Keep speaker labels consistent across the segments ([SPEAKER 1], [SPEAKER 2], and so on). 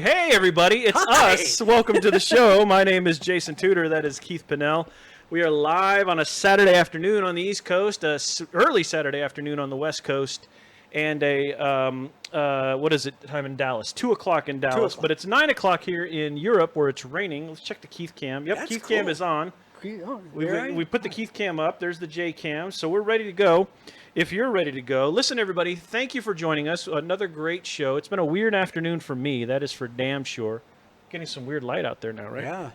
[SPEAKER 1] Hey everybody, it's us. Welcome to the show. My name is Jason Tudor. That is Keith Pinnell. We are live on a Saturday afternoon on the East Coast, early Saturday afternoon on the West Coast, and what is it time in Dallas? 2 o'clock in Dallas, but it's 9 o'clock here in Europe where it's raining. Let's check the Keith cam. Yep, That's Keith cool. Cam is on. We put the Keith cam up. There's the J cam, so we're ready to go. If you're ready to go, listen, everybody, thank you for joining us. Another great show. It's been a weird afternoon for me. That is for damn sure. Getting some weird light out there now, right?
[SPEAKER 2] Yeah.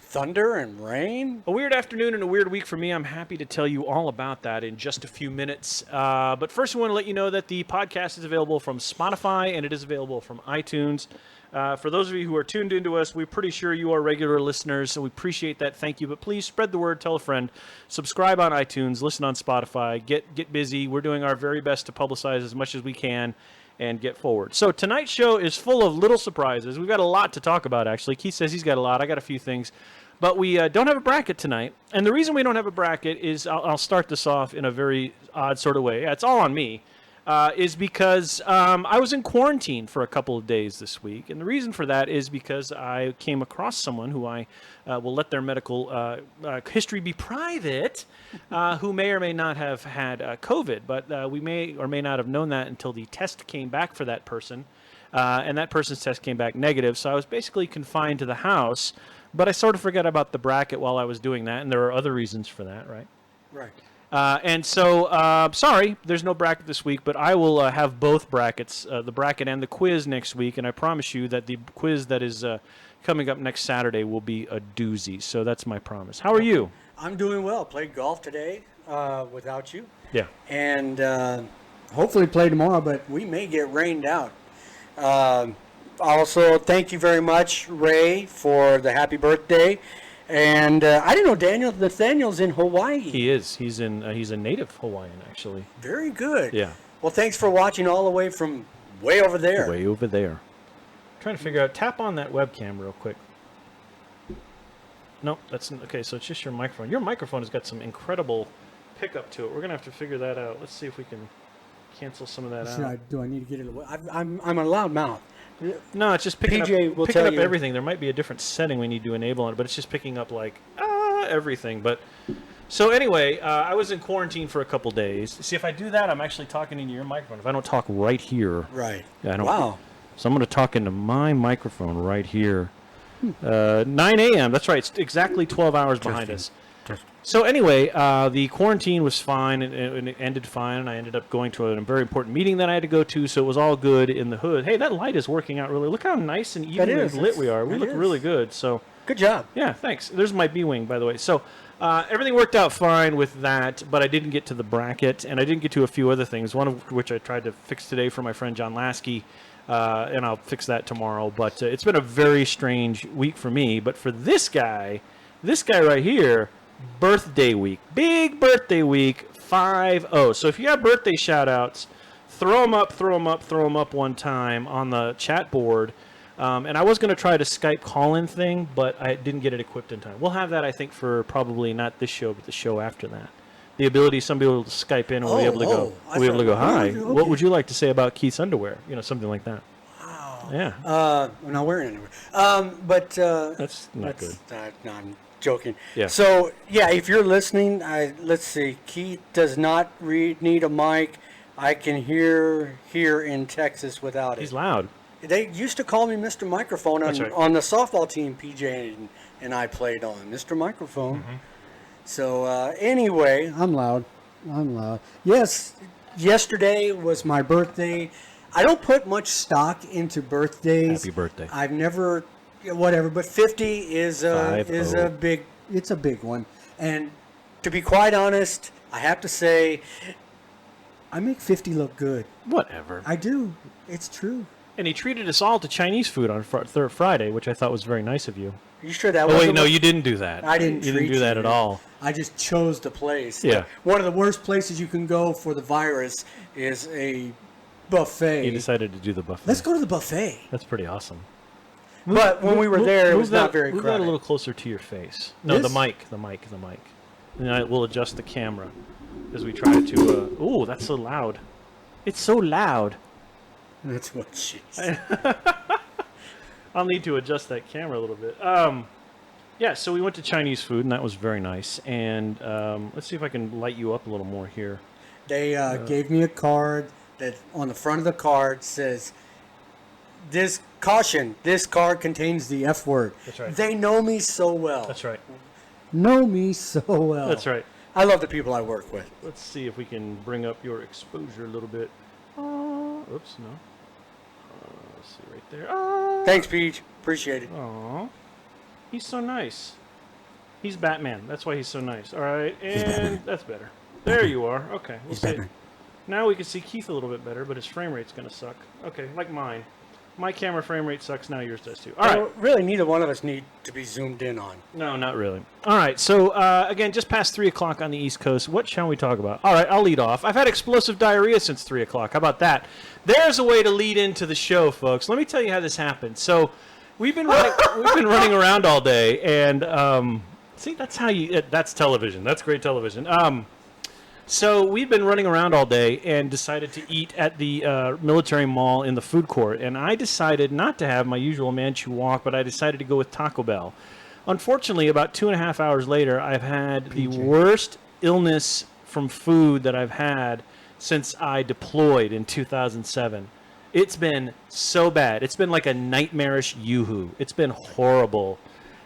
[SPEAKER 2] Thunder and rain.
[SPEAKER 1] A weird afternoon and a weird week for me. I'm happy to tell you all about that in just a few minutes. But first, I want to let you know that the podcast is available from Spotify and it is available from iTunes. For those of you who are tuned into us, we're pretty sure you are regular listeners, so we appreciate that. Thank you. But please spread the word, tell a friend, subscribe on iTunes, listen on Spotify, get busy. We're doing our very best to publicize as much as we can and get forward. So tonight's show is full of little surprises. We've got a lot to talk about, actually. Keith says he's got a lot. I got a few things. But we don't have a bracket tonight. And the reason we don't have a bracket is, I'll start this off in a very odd sort of way. It's all on me. Is because I was in quarantine for a couple of days this week. And the reason for that is because I came across someone who I will let their medical history be private, who may or may not have had COVID. But we may or may not have known that until the test came back for that person. And that person's test came back negative. So I was basically confined to the house. But I sort of forgot about the bracket while I was doing that. And there are other reasons for that, right?
[SPEAKER 2] Right.
[SPEAKER 1] And so, sorry, there's no bracket this week, but I will have both brackets, the bracket and the quiz next week, and I promise you that the quiz that is coming up next Saturday will be a doozy, so that's my promise. How are you?
[SPEAKER 2] I'm doing well. Played golf today without you.
[SPEAKER 1] Yeah.
[SPEAKER 2] And hopefully play tomorrow, but we may get rained out. Also, thank you very much, Ray, for the happy birthday. And I didn't know Nathaniel's in Hawaii.
[SPEAKER 1] He is. He's a native Hawaiian, actually.
[SPEAKER 2] Very good.
[SPEAKER 1] Yeah.
[SPEAKER 2] Well, thanks for watching all the way from way over there.
[SPEAKER 1] Way over there. Trying to figure out. Tap on that webcam real quick. Nope, that's okay. So it's just your microphone. Your microphone has got some incredible pickup to it. We're gonna have to figure that out. Let's see if we can cancel some of that out.
[SPEAKER 2] Do I need to get it away? I'm a loud mouth.
[SPEAKER 1] No, it's just picking
[SPEAKER 2] PJ will
[SPEAKER 1] picking
[SPEAKER 2] tell
[SPEAKER 1] up
[SPEAKER 2] you.
[SPEAKER 1] everything. There might be a different setting we need to enable on it, but it's just picking up like everything. But so anyway, I was in quarantine for a couple days. See, if I do that, I'm actually talking into your microphone. If I don't talk right here,
[SPEAKER 2] right?
[SPEAKER 1] I don't,
[SPEAKER 2] wow.
[SPEAKER 1] So I'm going to talk into my microphone right here. 9 a.m. That's right. It's exactly 12 hours behind us. So anyway, the quarantine was fine, and it ended fine, and I ended up going to a very important meeting that I had to go to, so it was all good in the hood. Hey, that light is working out really. Look how nice and evenly lit we are. We look really good. So
[SPEAKER 2] good job.
[SPEAKER 1] Yeah, thanks. There's my B-wing, by the way. So everything worked out fine with that, but I didn't get to the bracket, and I didn't get to a few other things, one of which I tried to fix today for my friend John Lasky, and I'll fix that tomorrow. But it's been a very strange week for me. But for this guy right here, birthday week, big birthday week, 5-0. So if you have birthday shout outs, throw them up one time on the chat board. And I was going to try to Skype call-in thing, but I didn't get it equipped in time. We'll have that, I think, for probably not this show, but the show after that. The ability, some people to Skype in and we'll be able to go. We'll be able to go, hi, okay. What would you like to say about Keith's underwear? You know, something like that.
[SPEAKER 2] Wow.
[SPEAKER 1] Yeah.
[SPEAKER 2] I'm not wearing underwear. But
[SPEAKER 1] that's not good.
[SPEAKER 2] No, I'm joking.
[SPEAKER 1] Yeah.
[SPEAKER 2] So, yeah, if you're listening, let's see. Keith does not need a mic. I can hear here in Texas without it.
[SPEAKER 1] He's loud.
[SPEAKER 2] They used to call me Mr. Microphone on the softball team PJ and I played on. Mr. Microphone. Mm-hmm. So, anyway, I'm loud. Yes, yesterday was my birthday. I don't put much stock into birthdays.
[SPEAKER 1] Happy birthday.
[SPEAKER 2] I've never, whatever, but 50 is a big one. And to be quite honest, I have to say, I make 50 look good.
[SPEAKER 1] Whatever.
[SPEAKER 2] I do. It's true.
[SPEAKER 1] And he treated us all to Chinese food on Friday, which I thought was very nice of you.
[SPEAKER 2] Are you sure that
[SPEAKER 1] was? Oh, wait, no, you didn't do that.
[SPEAKER 2] I didn't
[SPEAKER 1] You didn't do that at all.
[SPEAKER 2] I just chose the place.
[SPEAKER 1] Yeah.
[SPEAKER 2] One of the worst places you can go for the virus is a buffet.
[SPEAKER 1] You decided to do the buffet.
[SPEAKER 2] Let's go to the buffet.
[SPEAKER 1] That's pretty awesome.
[SPEAKER 2] But when we were there, it was not very crowded.
[SPEAKER 1] Move that a little closer to your face. No, the mic. And we'll adjust the camera as we try to... oh, that's so loud. It's so loud.
[SPEAKER 2] That's what she said.
[SPEAKER 1] I'll need to adjust that camera a little bit. Yeah, so we went to Chinese food, and that was very nice. And let's see if I can light you up a little more here.
[SPEAKER 2] They gave me a card that on the front of the card says, "This caution, this card contains the F word."
[SPEAKER 1] That's right.
[SPEAKER 2] They know me so well.
[SPEAKER 1] That's right.
[SPEAKER 2] Know me so well.
[SPEAKER 1] That's right.
[SPEAKER 2] I love the people I work with.
[SPEAKER 1] Let's see if we can bring up your exposure a little bit. Oops, no. Let's see right there.
[SPEAKER 2] Thanks, Peach. Appreciate it.
[SPEAKER 1] Aw. He's so nice. He's Batman. That's why he's so nice. All right, and that's better. There you are. Okay, we'll see.
[SPEAKER 2] Batman.
[SPEAKER 1] Now we can see Keith a little bit better, but his frame rate's going to suck. Okay, like mine. My camera frame rate sucks, now yours does too. All right.
[SPEAKER 2] Well, really, neither one of us need to be zoomed in on.
[SPEAKER 1] No, not really. All right, so again, just past 3 o'clock on the East Coast. What shall we talk about? All right, I'll lead off. I've had explosive diarrhea since 3 o'clock. How about that? There's a way to lead into the show, folks. Let me tell you how this happened. So we've been running around all day, and see, that's how that's television. That's great television. So we've been running around all day and decided to eat at the military mall in the food court. And I decided not to have my usual Manchu walk, but I decided to go with Taco Bell. Unfortunately, about 2.5 hours later, I've had the worst illness from food that I've had since I deployed in 2007. It's been so bad. It's been like a nightmarish yoo-hoo. It's been horrible.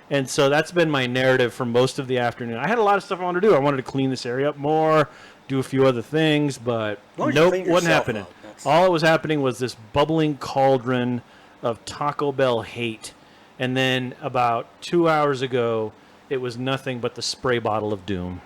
[SPEAKER 1] And so that's been my narrative for most of the afternoon. I had a lot of stuff I wanted to do. I wanted to clean this area up more, do a few other things, but nope, wasn't happening. All that was happening was this bubbling cauldron of Taco Bell hate. And then about 2 hours ago, it was nothing but the spray bottle of doom.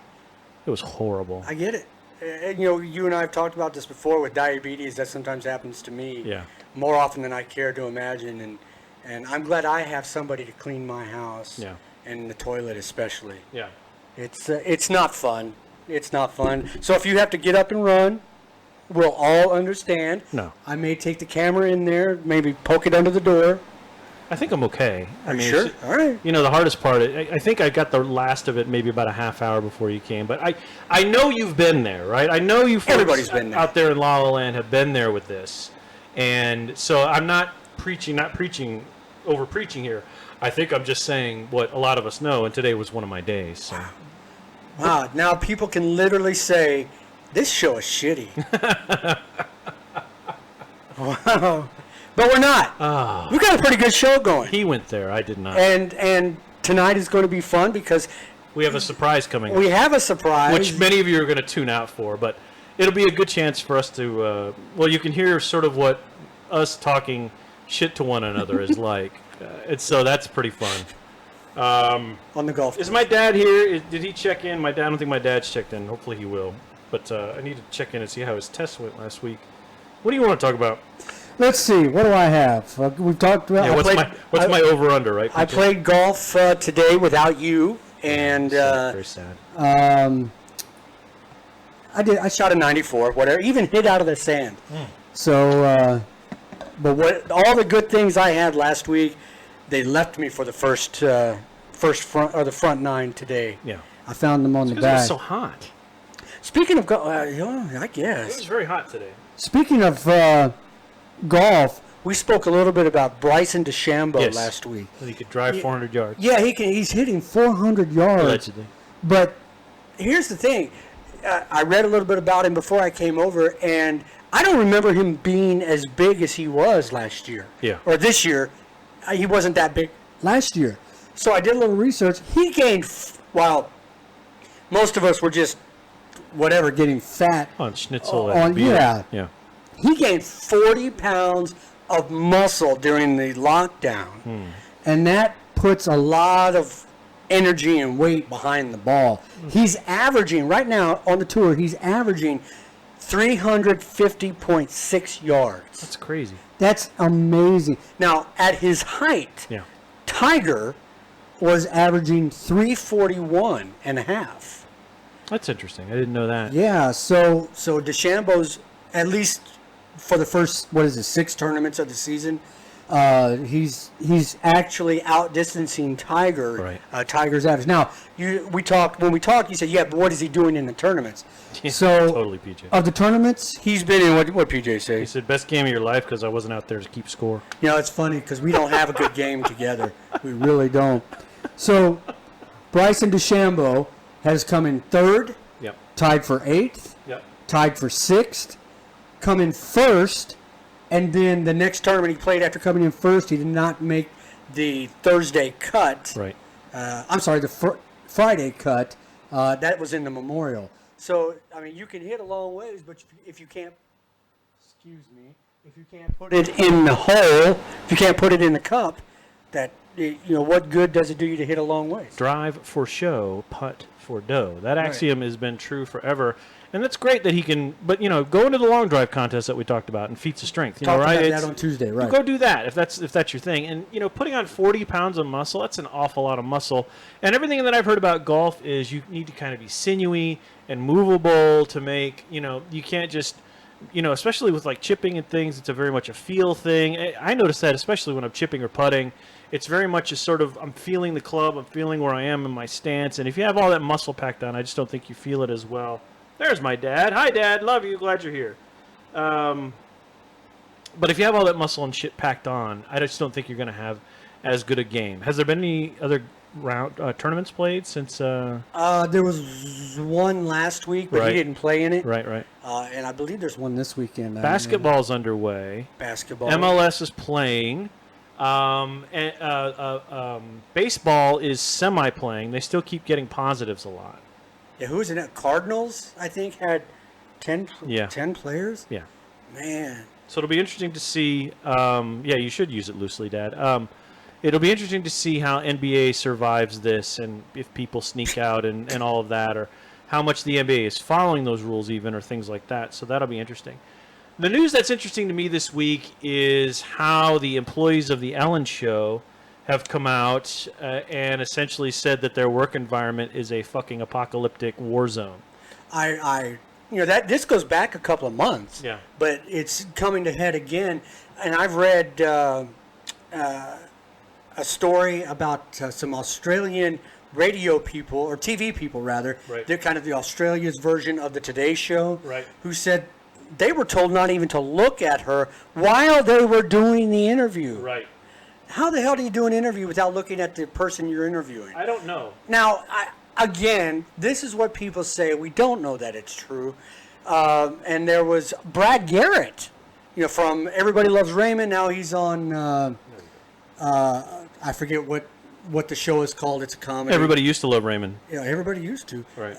[SPEAKER 1] It was horrible.
[SPEAKER 2] I get it. And, you and I have talked about this before with diabetes. That sometimes happens to me more often than I care to imagine. And I'm glad I have somebody to clean my house and the toilet especially.
[SPEAKER 1] Yeah.
[SPEAKER 2] It's not fun. It's not fun. So if you have to get up and run, we'll all understand.
[SPEAKER 1] No.
[SPEAKER 2] I may take the camera in there, maybe poke it under the door.
[SPEAKER 1] I think I'm okay. I mean,
[SPEAKER 2] sure? All right.
[SPEAKER 1] The hardest part, I think I got the last of it maybe about a half hour before you came. But I know you've been there, right? I know you folks
[SPEAKER 2] Everybody's been there.
[SPEAKER 1] Out there in La La Land have been there with this. And so I'm not over preaching here. I think I'm just saying what a lot of us know, and today was one of my days. So.
[SPEAKER 2] Wow, now people can literally say, this show is shitty. Wow. But we're not. We've got a pretty good show going.
[SPEAKER 1] He went there. I did not.
[SPEAKER 2] And tonight is going to be fun because
[SPEAKER 1] we have a surprise coming up.
[SPEAKER 2] We have a surprise.
[SPEAKER 1] Which many of you are going to tune out for, but it'll be a good chance for us to, you can hear sort of what us talking shit to one another is like. And so that's pretty fun.
[SPEAKER 2] On the golf course.
[SPEAKER 1] Is my dad here? Did he check in? I don't think my dad's checked in. Hopefully he will. But I need to check in and see how his test went last week. What do you want to talk about?
[SPEAKER 2] Let's see. What do I have? We've talked about.
[SPEAKER 1] Yeah, what's my over/under? Right.
[SPEAKER 2] I played golf today without you, and
[SPEAKER 1] very sad.
[SPEAKER 2] I shot a 94, whatever. Even hit out of the sand. So, but all the good things I had last week, they left me for the first front or the front nine today.
[SPEAKER 1] Yeah.
[SPEAKER 2] I found them on the
[SPEAKER 1] back.
[SPEAKER 2] back.
[SPEAKER 1] It was so hot.
[SPEAKER 2] Speaking of golf, I guess.
[SPEAKER 1] It was very hot today.
[SPEAKER 2] Speaking of golf, we spoke a little bit about Bryson DeChambeau last week.
[SPEAKER 1] He could drive 400 yards.
[SPEAKER 2] Yeah, he's hitting 400 yards.
[SPEAKER 1] Allegedly.
[SPEAKER 2] But here's the thing. I read a little bit about him before I came over, and I don't remember him being as big as he was last year.
[SPEAKER 1] Yeah.
[SPEAKER 2] Or this year. He wasn't that big last year. So I did a little research. He gained, while most of us were just whatever, getting fat.
[SPEAKER 1] On schnitzel.
[SPEAKER 2] Yeah. He gained 40 pounds of muscle during the lockdown. And that puts a lot of energy and weight behind the ball. He's averaging, right now on the tour, he's averaging 350.6 yards.
[SPEAKER 1] That's crazy.
[SPEAKER 2] That's amazing. Now, at his height, Tiger was averaging 341 and a half.
[SPEAKER 1] That's interesting. I didn't know that.
[SPEAKER 2] Yeah, so DeChambeau's, at least for the first, 6 tournaments of the season, He's actually outdistancing Tiger.
[SPEAKER 1] Right.
[SPEAKER 2] Tiger's average. Now, when we talked, you said, yeah, but what is he doing in the tournaments?
[SPEAKER 1] Yeah,
[SPEAKER 2] so
[SPEAKER 1] totally, PJ.
[SPEAKER 2] Of the tournaments, he's been in what PJ say?
[SPEAKER 1] He said best game of your life because I wasn't out there to keep score.
[SPEAKER 2] You know, it's funny because we don't have a good game together. We really don't. So, Bryson DeChambeau has come in third,
[SPEAKER 1] Yep.
[SPEAKER 2] tied for eighth,
[SPEAKER 1] Yep.
[SPEAKER 2] tied for sixth, come in first, and then the next tournament he played after coming in first, he did not make the Thursday cut.
[SPEAKER 1] Right.
[SPEAKER 2] I'm sorry, the Friday cut. That was in the Memorial. So, I mean, you can hit a long ways, but if you can't, if you can't put it in the hole, if you can't put it in the cup, what good does it do you to hit a long ways?
[SPEAKER 1] Drive for show, putt for dough. That axiom has been true forever. And that's great that he can, but, go into the long drive contest that we talked about and feats of strength.
[SPEAKER 2] Talked
[SPEAKER 1] right?
[SPEAKER 2] about that on Tuesday, right.
[SPEAKER 1] Go do that if that's your thing. And, putting on 40 pounds of muscle, that's an awful lot of muscle. And everything that I've heard about golf is you need to kind of be sinewy and movable to make, you can't just, especially with like chipping and things, it's a very much a feel thing. I notice that especially when I'm chipping or putting. It's very much a sort of, I'm feeling the club, I'm feeling where I am in my stance. And if you have all that muscle packed on, I just don't think you feel it as well. There's my dad. Hi, Dad. Love you. Glad you're here. But if you have all that muscle and shit packed on, I just don't think you're going to have as good a game. Has there been any other tournaments played since?
[SPEAKER 2] There was one last week, but
[SPEAKER 1] Right.
[SPEAKER 2] he didn't play in it.
[SPEAKER 1] Right.
[SPEAKER 2] And I believe there's one this weekend.
[SPEAKER 1] Basketball's underway.
[SPEAKER 2] Basketball.
[SPEAKER 1] MLS is playing. Baseball is semi-playing. They still keep getting positives a lot.
[SPEAKER 2] Yeah, who was in it? Cardinals, I think, had 10 players.
[SPEAKER 1] Yeah.
[SPEAKER 2] Man.
[SPEAKER 1] So it'll be interesting to see. You should use it loosely, Dad. It'll be interesting to see how NBA survives this, and if people sneak out and all of that, or how much the NBA is following those rules, even, or things like that. So that'll be interesting. The news that's interesting to me this week is how the employees of the Ellen Show have come out and essentially said that their work environment is a fucking apocalyptic war zone.
[SPEAKER 2] This goes back a couple of months.
[SPEAKER 1] Yeah.
[SPEAKER 2] But it's coming to head again, and I've read a story about some Australian radio people, or TV people rather.
[SPEAKER 1] Right.
[SPEAKER 2] They're kind of the Australia's version of the Today Show.
[SPEAKER 1] Right.
[SPEAKER 2] Who said they were told not even to look at her while they were doing the interview.
[SPEAKER 1] Right.
[SPEAKER 2] How the hell do you do an interview without looking at the person you're interviewing?
[SPEAKER 1] I don't know.
[SPEAKER 2] Now, again, this is what people say. We don't know that it's true. And there was Brad Garrett, from Everybody Loves Raymond. Now he's on, I forget what the show is called. It's a comedy.
[SPEAKER 1] Everybody used to love Raymond.
[SPEAKER 2] Yeah, everybody used to.
[SPEAKER 1] Right.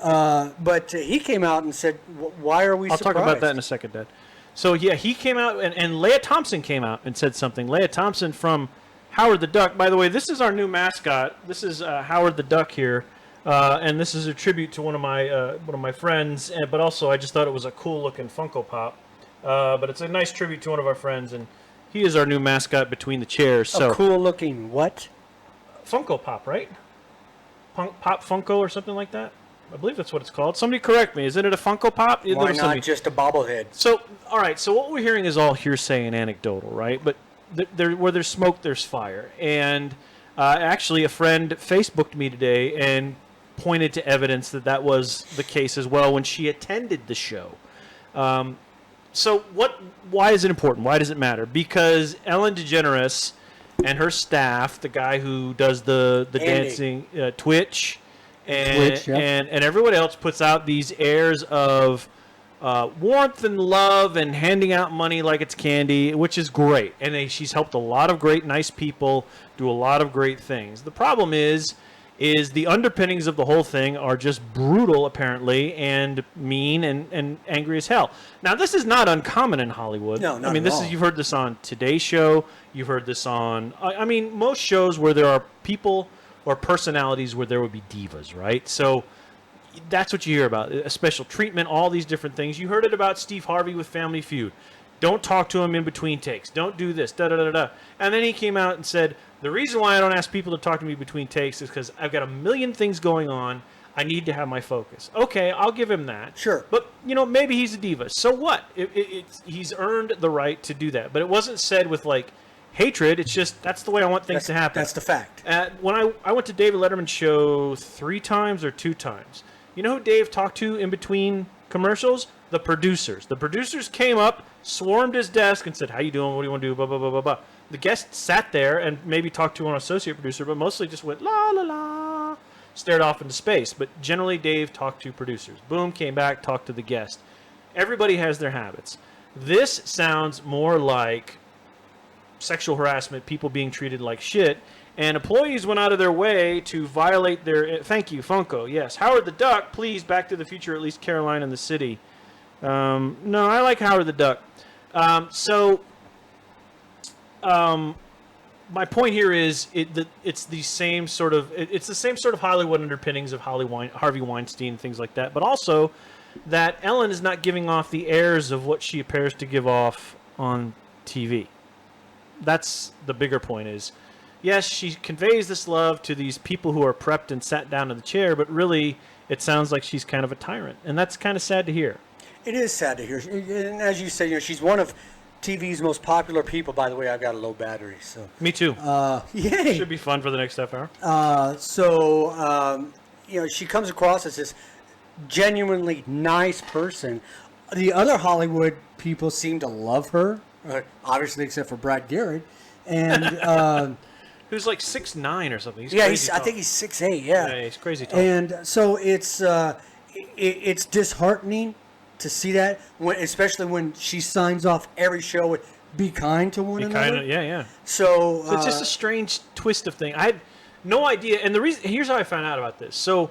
[SPEAKER 2] But he came out and said, why are we
[SPEAKER 1] I'll
[SPEAKER 2] surprised?
[SPEAKER 1] talk about that in a second, Dad. So, yeah, he came out, and Leah Thompson came out and said something. Leah Thompson from Howard the Duck. By the way, this is our new mascot. This is Howard the Duck here, and this is a tribute to one of my friends. But also, I just thought it was a cool looking Funko Pop. But it's a nice tribute to one of our friends, and he is our new mascot between the chairs. So
[SPEAKER 2] a cool looking what?
[SPEAKER 1] Funko Pop, right? Pop Funko or something like that. I believe that's what it's called. Somebody correct me. Isn't it a Funko Pop?
[SPEAKER 2] Why not just a bobblehead?
[SPEAKER 1] So, all right. So what we're hearing is all hearsay and anecdotal, right? But where there's smoke, there's fire. And actually, a friend Facebooked me today and pointed to evidence that was the case as well when she attended the show. So why is it important? Why does it matter? Because Ellen DeGeneres and her staff, the guy who does the dancing, Twitch, and everyone else puts out these airs of warmth and love and handing out money like it's candy, which is great. And she's helped a lot of great, nice people do a lot of great things. The problem is the underpinnings of the whole thing are just brutal, apparently, and mean and angry as hell. Now, this is not uncommon in Hollywood.
[SPEAKER 2] No, not
[SPEAKER 1] I mean,
[SPEAKER 2] at all.
[SPEAKER 1] you've heard this on Today's Show. You've heard this on, most shows where there are people or personalities where there would be divas, right? So that's what you hear about, a special treatment, all these different things. You heard it about Steve Harvey with Family Feud. Don't talk to him in between takes. Don't do this, da-da-da-da. And then he came out and said, the reason why I don't ask people to talk to me between takes is because I've got a million things going on. I need to have my focus. Okay, I'll give him that.
[SPEAKER 2] Sure.
[SPEAKER 1] But, maybe he's a diva. So what? He's earned the right to do that. But it wasn't said with, like, hatred. It's just that's the way I want things to happen.
[SPEAKER 2] That's the fact.
[SPEAKER 1] When I went to David Letterman's show 3 times or 2 times, you know who Dave talked to in between commercials? The producers. The producers came up, swarmed his desk, and said, "How you doing? What do you want to do?" Blah blah blah blah blah. The guest sat there and maybe talked to an associate producer, but mostly just went la la la, stared off into space. But generally, Dave talked to producers. Boom, came back, talked to the guest. Everybody has their habits. This sounds more like sexual harassment, people being treated like shit, and employees went out of their way to violate their... Thank you, Funko. Yes. Howard the Duck, please, Back to the Future, at least Caroline and the City. No, I like Howard the Duck. My point here is it's the same sort of Hollywood underpinnings of Harvey Weinstein, things like that, but also that Ellen is not giving off the airs of what she appears to give off on TV. That's the bigger point is, yes, she conveys this love to these people who are prepped and sat down in the chair, but really it sounds like she's kind of a tyrant, and that's kind of sad to hear. It
[SPEAKER 2] is sad to hear. And as you say, she's one of TV's most popular people. By the way, I've got a low battery, so...
[SPEAKER 1] Me too.
[SPEAKER 2] Yay!
[SPEAKER 1] Should be fun for the next half hour.
[SPEAKER 2] She comes across as this genuinely nice person. The other Hollywood people seem to love her, obviously except for Brad Garrett, and
[SPEAKER 1] who's like 6'9" or something.
[SPEAKER 2] I think he's 6'8".
[SPEAKER 1] Yeah, he's crazy tall.
[SPEAKER 2] And so it's disheartening to see that, especially when she signs off every show with "Be kind to one another."
[SPEAKER 1] Yeah.
[SPEAKER 2] So
[SPEAKER 1] it's just a strange twist of thing. I had no idea, and the reason here's how I found out about this. So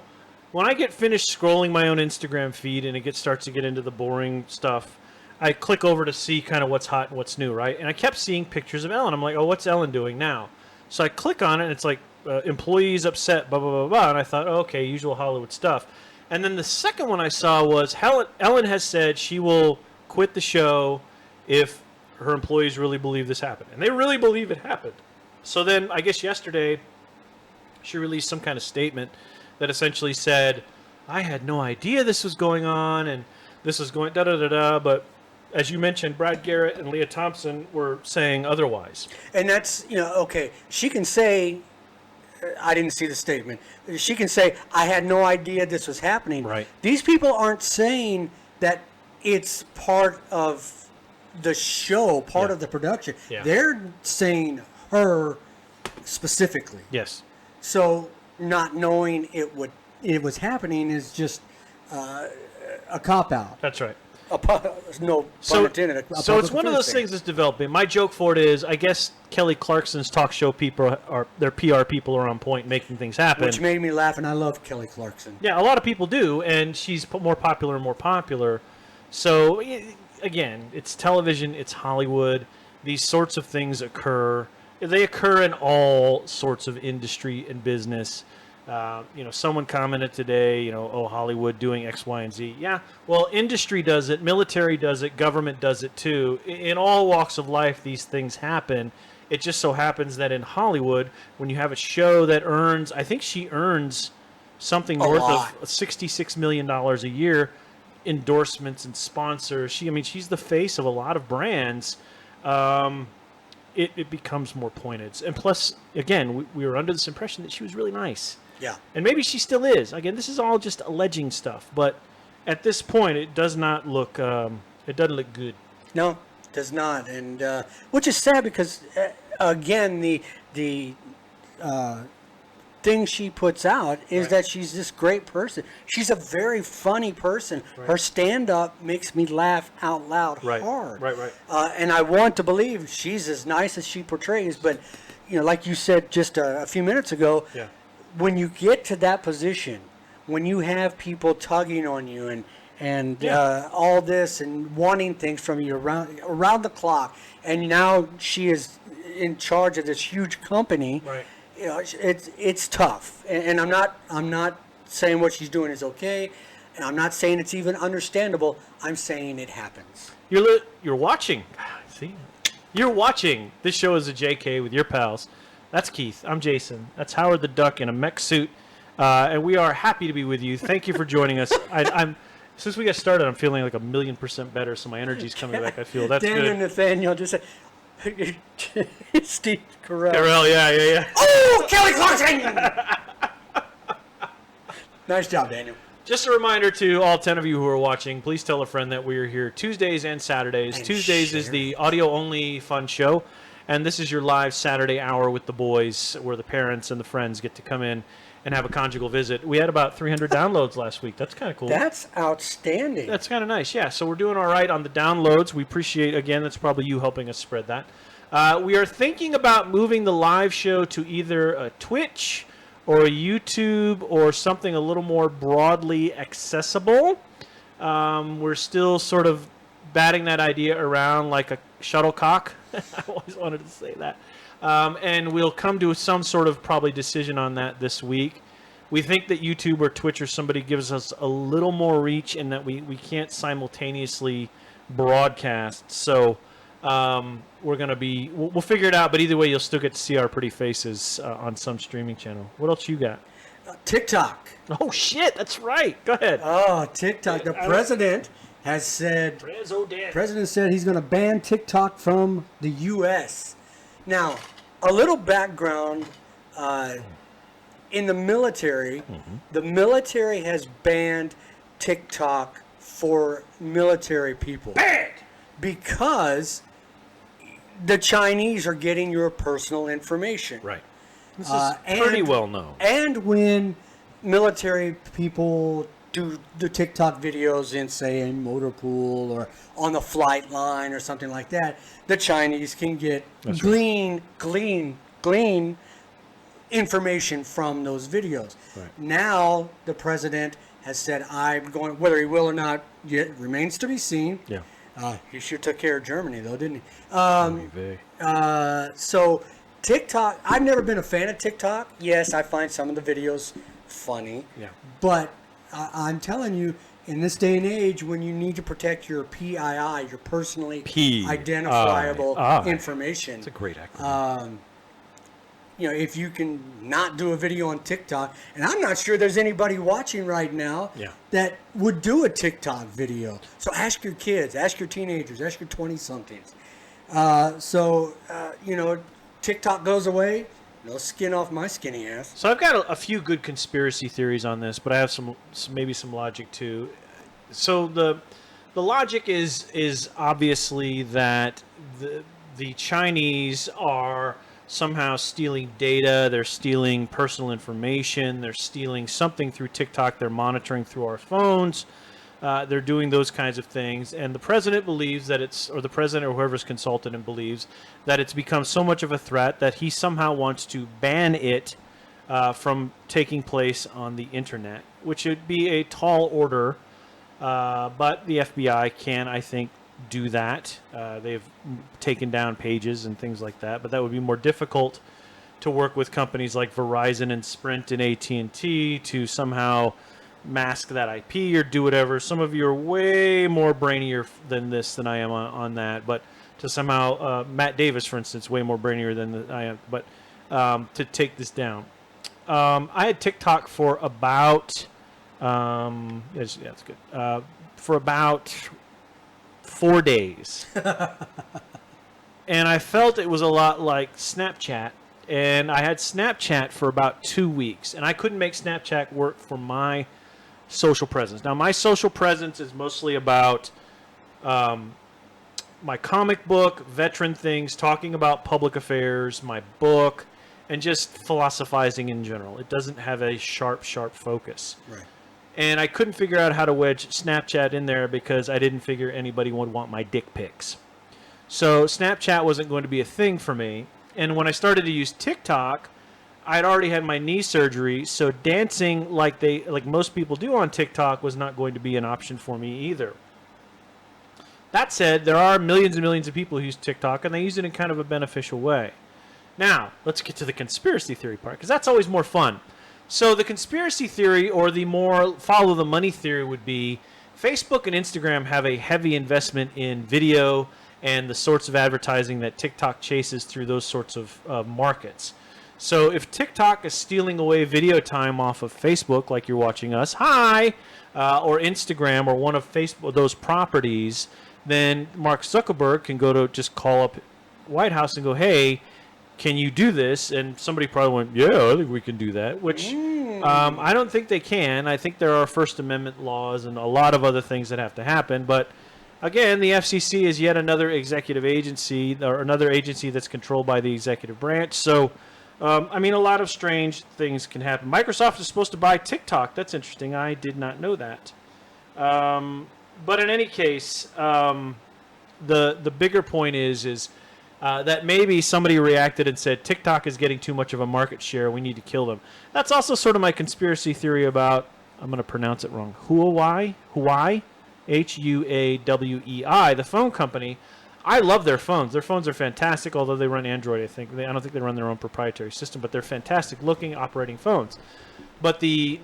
[SPEAKER 1] when I get finished scrolling my own Instagram feed and it starts to get into the boring stuff, I click over to see kind of what's hot and what's new, right? And I kept seeing pictures of Ellen. I'm like, oh, what's Ellen doing now? So I click on it, and it's like employees upset, blah, blah, blah, blah. And I thought, oh, okay, usual Hollywood stuff. And then the second one I saw was Ellen has said she will quit the show if her employees really believe this happened. And they really believe it happened. So then I guess yesterday she released some kind of statement that essentially said, I had no idea this was going on, and this was going da-da-da-da, but as you mentioned, Brad Garrett and Leah Thompson were saying otherwise.
[SPEAKER 2] And that's, okay, she can say, I didn't see the statement. She can say, I had no idea this was happening.
[SPEAKER 1] Right.
[SPEAKER 2] These people aren't saying that it's part of the show, part of the production.
[SPEAKER 1] Yeah.
[SPEAKER 2] They're saying her specifically.
[SPEAKER 1] Yes.
[SPEAKER 2] So not knowing it was happening is just a cop-out.
[SPEAKER 1] That's right.
[SPEAKER 2] No pun intended.
[SPEAKER 1] So it's one of those things that's developing. My joke for it is, I guess Kelly Clarkson's talk show people their PR people are on point making things happen.
[SPEAKER 2] Which made me laugh, and I love Kelly Clarkson.
[SPEAKER 1] Yeah, a lot of people do, and she's more popular and more popular. So, again, it's television, it's Hollywood. These sorts of things occur. They occur in all sorts of industry and business. Someone commented today, Hollywood doing X, Y, and Z. Yeah, well, industry does it, military does it, government does it too. In all walks of life, these things happen. It just so happens that in Hollywood, when you have a show that earns, I think she earns something north of $66 million a year, endorsements and sponsors. She's the face of a lot of brands. It becomes more pointed. And plus, again, we were under this impression that she was really nice.
[SPEAKER 2] Yeah.
[SPEAKER 1] And maybe she still is. Again, this is all just alleging stuff. But at this point, it does not look good.
[SPEAKER 2] No, it does not. And which is sad because, again, the thing she puts out is that she's this great person. She's a very funny person. Right. Her stand-up makes me laugh out loud hard.
[SPEAKER 1] Right.
[SPEAKER 2] And I want to believe she's as nice as she portrays. But, like you said just a few minutes ago, when you get to that position, when you have people tugging on you and all this and wanting things from you around the clock, and now she is in charge of this huge company.
[SPEAKER 1] Right.
[SPEAKER 2] It's tough, and I'm not saying what she's doing is okay, and I'm not saying it's even understandable. I'm saying it happens.
[SPEAKER 1] You're watching. See, you're watching. This show is a JK with your pals. That's Keith. I'm Jason. That's Howard the Duck in a mech suit, and we are happy to be with you. Thank you for joining us. I'm since we got started, I'm feeling like 1,000,000% better, so my energy's coming back. I feel that's
[SPEAKER 2] Daniel
[SPEAKER 1] good.
[SPEAKER 2] and Nathaniel just said, Steve Carell.
[SPEAKER 1] Carell, yeah.
[SPEAKER 2] Oh, Kelly Clarkson! Nice job, Daniel.
[SPEAKER 1] Just a reminder to all 10 of you who are watching, please tell a friend that we are here Tuesdays and Saturdays.
[SPEAKER 2] And
[SPEAKER 1] Tuesdays is the audio-only fun show, and this is your live Saturday hour with the boys, where the parents and the friends get to come in and have a conjugal visit. We had about 300 downloads last week. That's kind of cool.
[SPEAKER 2] That's outstanding.
[SPEAKER 1] That's kind of nice, yeah. So we're doing all right on the downloads. We appreciate, again, that's probably you helping us spread that. We are thinking about moving the live show to either a Twitch or a YouTube or something a little more broadly accessible. We're still sort of batting that idea around like a shuttlecock. I always wanted to say that. And we'll come to some sort of probably decision on that this week. We think that YouTube or Twitch or somebody gives us a little more reach in that we can't simultaneously broadcast. So we're going to be, we'll figure it out, but either way, you'll still get to see our pretty faces on some streaming channel. What else you got?
[SPEAKER 2] TikTok.
[SPEAKER 1] Oh, shit, that's right. Go ahead.
[SPEAKER 2] Oh, TikTok. The president has said, President said he's going to ban TikTok from the U.S. Now, a little background, in the military, the military has banned TikTok for military people.
[SPEAKER 1] Banned!
[SPEAKER 2] Because the Chinese are getting your personal information.
[SPEAKER 1] Right. This is pretty well known.
[SPEAKER 2] And when military people do the TikTok videos in, say, a motor pool or on the flight line or something like that, the Chinese can get glean information from those videos. Right. Now the president has said, I'm going, whether he will or not, yet remains to be seen. Yeah. He sure took care of Germany, though, didn't he? So TikTok, I've never been a fan of TikTok. Yes, I find some of the videos funny. Yeah. But I'm telling you, in this day and age, when you need to protect your PII, your personally identifiable information.
[SPEAKER 1] It's a great acronym.
[SPEAKER 2] If you can not do a video on TikTok, and I'm not sure there's anybody watching right now that would do a TikTok video. So ask your kids, ask your teenagers, ask your 20-somethings. TikTok goes away, no skin off my skinny ass.
[SPEAKER 1] So I've got a few good conspiracy theories on this, but I have maybe some logic too. So the logic is obviously that the Chinese are somehow stealing data, they're stealing personal information, they're stealing something through TikTok, they're monitoring through our phones, they're doing those kinds of things, and the president believes that or the president or whoever's consulted him believes that it's become so much of a threat that he somehow wants to ban it from taking place on the internet, which would be a tall order, but the FBI can, I think, do that. They've taken down pages and things like that, but that would be more difficult to work with companies like Verizon and Sprint and AT&T to somehow mask that IP or do whatever. Some of you are way more brainier than I am on that, but to somehow Matt Davis, for instance, way more brainier than I am, but to take this down. I had TikTok for about that's good. For about 4 days. And I felt it was a lot like Snapchat. And I had Snapchat for about 2 weeks. And I couldn't make Snapchat work for my social presence. Now, my social presence is mostly about my comic book, veteran things, talking about public affairs, my book, and just philosophizing in general. It doesn't have a sharp focus. Right. And I couldn't figure out how to wedge Snapchat in there because I didn't figure anybody would want my dick pics. So Snapchat wasn't going to be a thing for me. And when I started to use TikTok, I'd already had my knee surgery, so dancing like most people do on TikTok was not going to be an option for me either. That said, there are millions and millions of people who use TikTok, and they use it in kind of a beneficial way. Now, let's get to the conspiracy theory part, because that's always more fun. So the conspiracy theory, or the more follow the money theory, would be Facebook and Instagram have a heavy investment in video and the sorts of advertising that TikTok chases through those sorts of markets. So if TikTok is stealing away video time off of Facebook, like you're watching us, or Instagram, or one of Facebook those properties, then Mark Zuckerberg can go to just call up White House and go, hey, can you do this? And somebody probably went, yeah, I think we can do that, which I don't think they can. I think there are First Amendment laws and a lot of other things that have to happen. But again, the FCC is yet another executive agency or another agency that's controlled by the executive branch. So, I mean, a lot of strange things can happen. Microsoft is supposed to buy TikTok. That's interesting. I did not know that. But in any case, the bigger point is that maybe somebody reacted and said TikTok is getting too much of a market share. We need to kill them. That's also sort of my conspiracy theory about, I'm going to pronounce it wrong, Huawei, Huawei, the phone company. I love their phones. Their phones are fantastic, although they run Android, I think. I don't think they run their own proprietary system, but they're fantastic looking operating phones. But the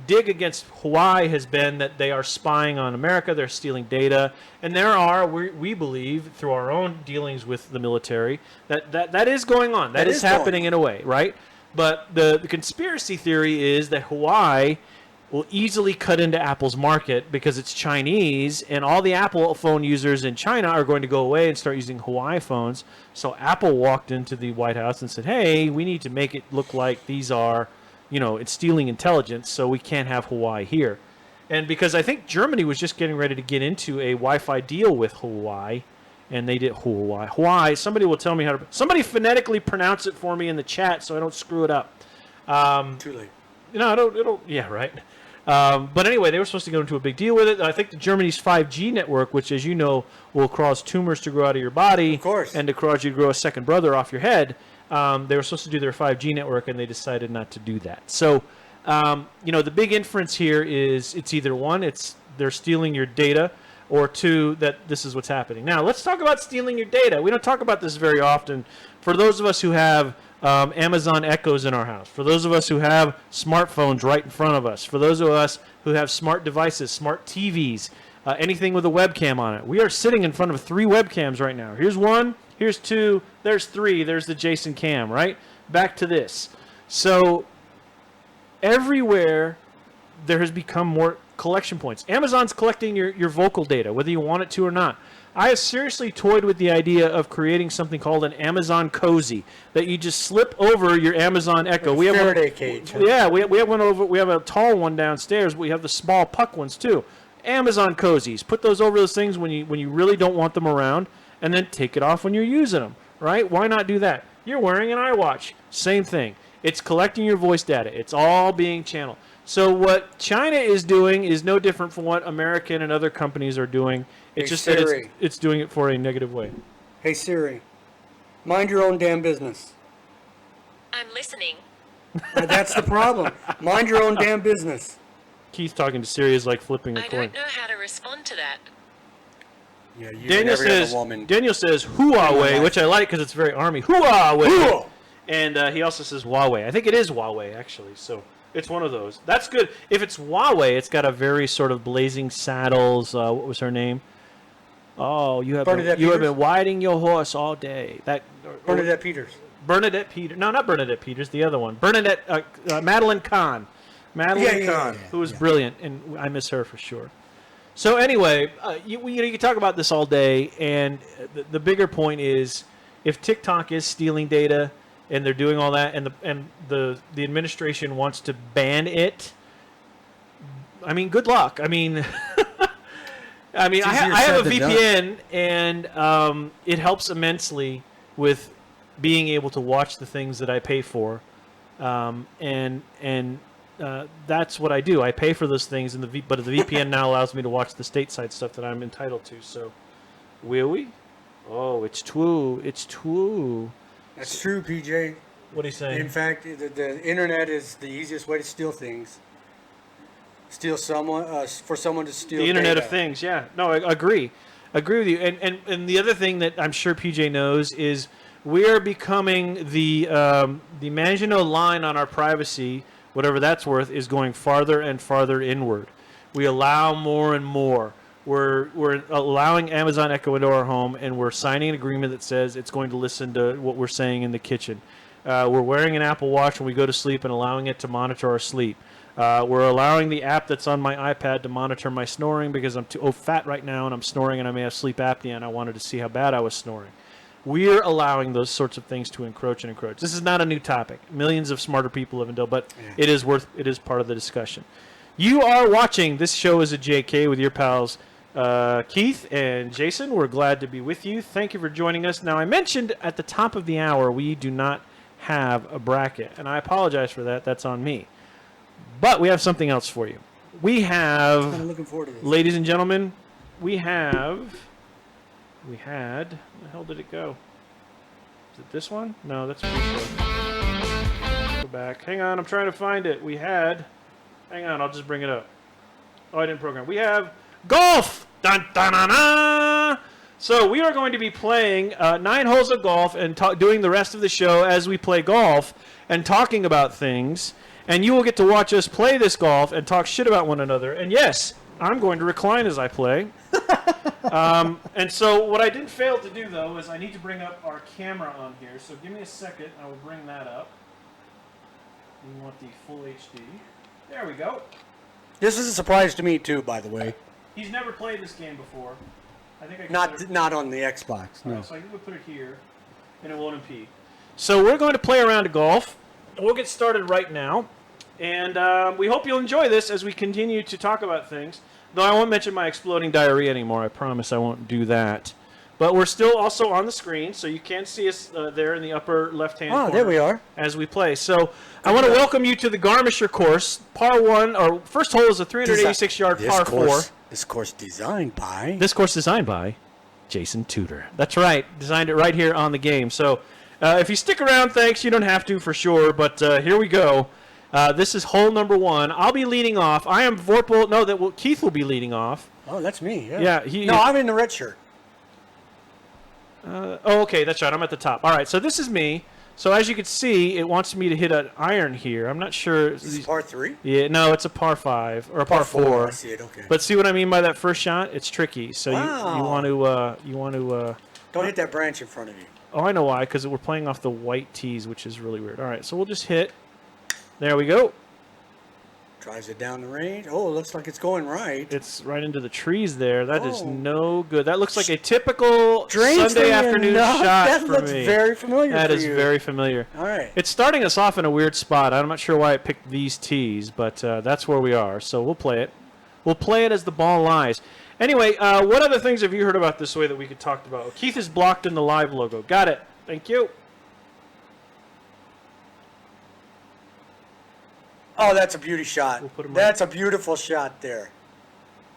[SPEAKER 1] dig against Hawaii has been that they are spying on America, they're stealing data, and there are, we believe, through our own dealings with the military, that is going on. That is happening in a way, right? But the conspiracy theory is that Hawaii will easily cut into Apple's market because it's Chinese, and all the Apple phone users in China are going to go away and start using Hawaii phones. So Apple walked into the White House and said, hey, we need to make it look like these are, it's stealing intelligence, so we can't have Hawaii here. And because I think Germany was just getting ready to get into a Wi-Fi deal with Hawaii, and they did Hawaii. Somebody will tell me how to. Somebody phonetically pronounce it for me in the chat so I don't screw it up.
[SPEAKER 2] Too late.
[SPEAKER 1] It'll. Yeah, right. But anyway, they were supposed to go into a big deal with it. I think Germany's 5G network, which, as you know, will cause tumors to grow out of your body,
[SPEAKER 2] of course,
[SPEAKER 1] and to cause you to grow a second brother off your head. They were supposed to do their 5G network, and they decided not to do that. So, the big inference here is it's either one, they're stealing your data, or two, that this is what's happening. Now, let's talk about stealing your data. We don't talk about this very often. For those of us who have Amazon Echoes in our house, for those of us who have smartphones right in front of us, for those of us who have smart devices, smart TVs, anything with a webcam on it, we are sitting in front of 3 webcams right now. Here's 1, here's 2, there's 3, there's the Jason Cam, right? Back to this. So everywhere there has become more collection points. Amazon's collecting your vocal data, whether you want it to or not. I have seriously toyed with the idea of creating something called an Amazon Cozy that you just slip over your Amazon Echo.
[SPEAKER 2] We have Faraday cage.
[SPEAKER 1] Yeah, we have one over. We have a tall one downstairs. But we have the small puck ones too. Amazon Cozies. Put those over those things when you really don't want them around, and then take it off when you're using them. Right? Why not do that? You're wearing an iWatch. Same thing. It's collecting your voice data. It's all being channeled. So what China is doing is no different from what American and other companies are doing. It's just Siri. That it's doing it for a negative way.
[SPEAKER 2] Hey Siri, mind your own damn business.
[SPEAKER 3] I'm listening.
[SPEAKER 2] That's the problem. Mind your own damn business.
[SPEAKER 1] Keith talking to Siri is like flipping a coin.
[SPEAKER 3] I don't know how to respond to that.
[SPEAKER 2] Yeah, you
[SPEAKER 1] Daniel
[SPEAKER 2] and every
[SPEAKER 1] says,
[SPEAKER 2] other woman.
[SPEAKER 1] Daniel says Huawei, which I like because it's very army. Huawei. And he also says Huawei. I think it is Huawei, actually. So it's one of those. That's good. If it's Huawei, it's got a very sort of Blazing Saddles. What was her name? Oh, you have been riding your horse all day.
[SPEAKER 2] Bernadette Peters.
[SPEAKER 1] Bernadette Peters. No, not Bernadette Peters. The other one. Madeline Kahn. Madeline Kahn, who was brilliant, and I miss her for sure. So anyway, you can talk about this all day, and the bigger point is, if TikTok is stealing data and they're doing all that, and the administration wants to ban it, I mean, good luck. I mean, I have a VPN, and it helps immensely with being able to watch the things that I pay for, and that's what I do. I pay for those things, but the VPN now allows me to watch the stateside stuff that I'm entitled to. So, will we? Oh, it's true. It's true.
[SPEAKER 2] That's true, PJ.
[SPEAKER 1] What are you saying?
[SPEAKER 2] In fact, the internet is the easiest way to steal things. Steal someone for someone to steal.
[SPEAKER 1] The Internet
[SPEAKER 2] data.
[SPEAKER 1] of Things, yeah. No, I agree. Agree with you. And the other thing that I'm sure PJ knows is we are becoming the Maginot Line on our privacy, whatever that's worth, is going farther and farther inward. We allow more and more. We're allowing Amazon Echo into our home, and we're signing an agreement that says it's going to listen to what we're saying in the kitchen. We're wearing an Apple Watch when we go to sleep and allowing it to monitor our sleep. We're allowing the app that's on my iPad to monitor my snoring because I'm too fat right now and I'm snoring and I may have sleep apnea and I wanted to see how bad I was snoring. we're allowing those sorts of things to encroach and encroach. This is not a new topic. Millions of smarter people live in Dill, but it is part of the discussion. You are watching This Show is a JK with your pals Keith and Jason. We're glad to be with you. Thank you for joining us. Now, I mentioned at the top of the hour we do not have a bracket, and I apologize for that. That's on me. But we have something else for you. We have,
[SPEAKER 2] I'm looking forward to this.
[SPEAKER 1] ladies and gentlemen, we had, where the hell did it go? Is it this one? No, that's pre-show. Go back. Hang on, I'm trying to find it. Hang on, I'll just bring it up. Oh, I didn't program. We have golf! Dun, dun, dun, dun. So we are going to be playing 9 holes of golf and doing the rest of the show as we play golf and talking about things. And you will get to watch us play this golf and talk shit about one another. And yes, I'm going to recline as I play. And so what I didn't fail to do, though, is I need to bring up our camera on here. So give me a second. I will bring that up. We want the full HD. There we go.
[SPEAKER 2] This is a surprise to me, too, by the way.
[SPEAKER 1] He's never played this game before. I think I can
[SPEAKER 2] Not on the Xbox, no.
[SPEAKER 1] Right, so I think we'll put it here, and it won't impede. So we're going to play around to golf. We'll get started right now. And we hope you'll enjoy this as we continue to talk about things. Though I won't mention my exploding diarrhea anymore. I promise I won't do that. But we're still also on the screen, so you can see us there in the upper left-hand corner.
[SPEAKER 2] Oh, there we are.
[SPEAKER 1] As we play. So I want to welcome you to the Garmisher course. Par 1, or first hole is a 386-yard par 4.
[SPEAKER 2] This course designed by...
[SPEAKER 1] This course designed by Jason Tudor. That's right. Designed it right here on the game. So if you stick around, thanks. You don't have to for sure, but here we go. This is hole number 1. I'll be leading off. I am Vorpal. No, Keith will be leading off.
[SPEAKER 2] Oh, that's me. Yeah.
[SPEAKER 1] Yeah.
[SPEAKER 2] I'm in the red shirt.
[SPEAKER 1] Okay, that's right. I'm at the top. All right, so this is me. So as you can see, it wants me to hit an iron here. I'm not sure.
[SPEAKER 2] Is this par 3?
[SPEAKER 1] Yeah, no, it's a par 5 or a par 4.
[SPEAKER 2] I see it. Okay.
[SPEAKER 1] But see what I mean by that first shot? It's tricky. So
[SPEAKER 2] Wow.
[SPEAKER 1] you want to.
[SPEAKER 2] Don't hit that branch in front of you.
[SPEAKER 1] Oh, I know why. Because we're playing off the white tees, which is really weird. All right, so we'll just hit. There we go.
[SPEAKER 2] Drives it down the range. Oh, it looks like it's going right.
[SPEAKER 1] It's right into the trees there. That is no good. That looks like a typical Sunday
[SPEAKER 2] Strangely
[SPEAKER 1] afternoon
[SPEAKER 2] enough,
[SPEAKER 1] shot
[SPEAKER 2] that
[SPEAKER 1] for
[SPEAKER 2] looks
[SPEAKER 1] me.
[SPEAKER 2] very familiar
[SPEAKER 1] That
[SPEAKER 2] for
[SPEAKER 1] is
[SPEAKER 2] you.
[SPEAKER 1] very familiar.
[SPEAKER 2] All right.
[SPEAKER 1] It's starting us off in a weird spot. I'm not sure why I picked these tees, but that's where we are. So we'll play it. We'll play it as the ball lies. Anyway, what other things have you heard about this way that we could talk about? Keith is blocked in the live logo. Got it. Thank you.
[SPEAKER 2] Oh, that's a beauty shot.
[SPEAKER 1] We'll put him
[SPEAKER 2] That's a beautiful shot there.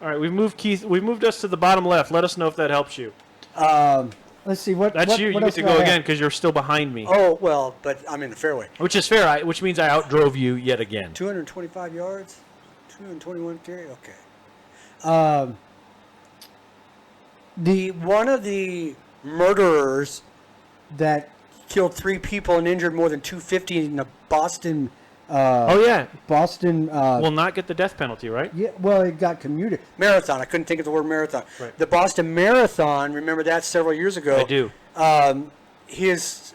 [SPEAKER 1] All right, we've moved Keith. We've moved us to the bottom left. Let us know if that helps you.
[SPEAKER 4] Let's see what.
[SPEAKER 1] That's
[SPEAKER 4] what,
[SPEAKER 1] you.
[SPEAKER 4] What
[SPEAKER 1] You
[SPEAKER 4] else
[SPEAKER 1] get to
[SPEAKER 4] do I
[SPEAKER 1] go
[SPEAKER 4] have?
[SPEAKER 1] again because you're still behind me.
[SPEAKER 2] Oh, well, but I'm in the fairway.
[SPEAKER 1] Which is fair. Which means I outdrove you yet again.
[SPEAKER 2] 225 yards, 221 carry. Okay. One of the murderers that killed 3 people and injured more than 250 in the Boston.
[SPEAKER 1] Oh yeah.
[SPEAKER 2] Boston.
[SPEAKER 1] Will not get the death penalty, right?
[SPEAKER 4] Yeah, well, it got commuted.
[SPEAKER 2] Marathon. I couldn't think of the word marathon.
[SPEAKER 1] Right.
[SPEAKER 2] The Boston Marathon. Remember that several years ago.
[SPEAKER 1] I do.
[SPEAKER 2] His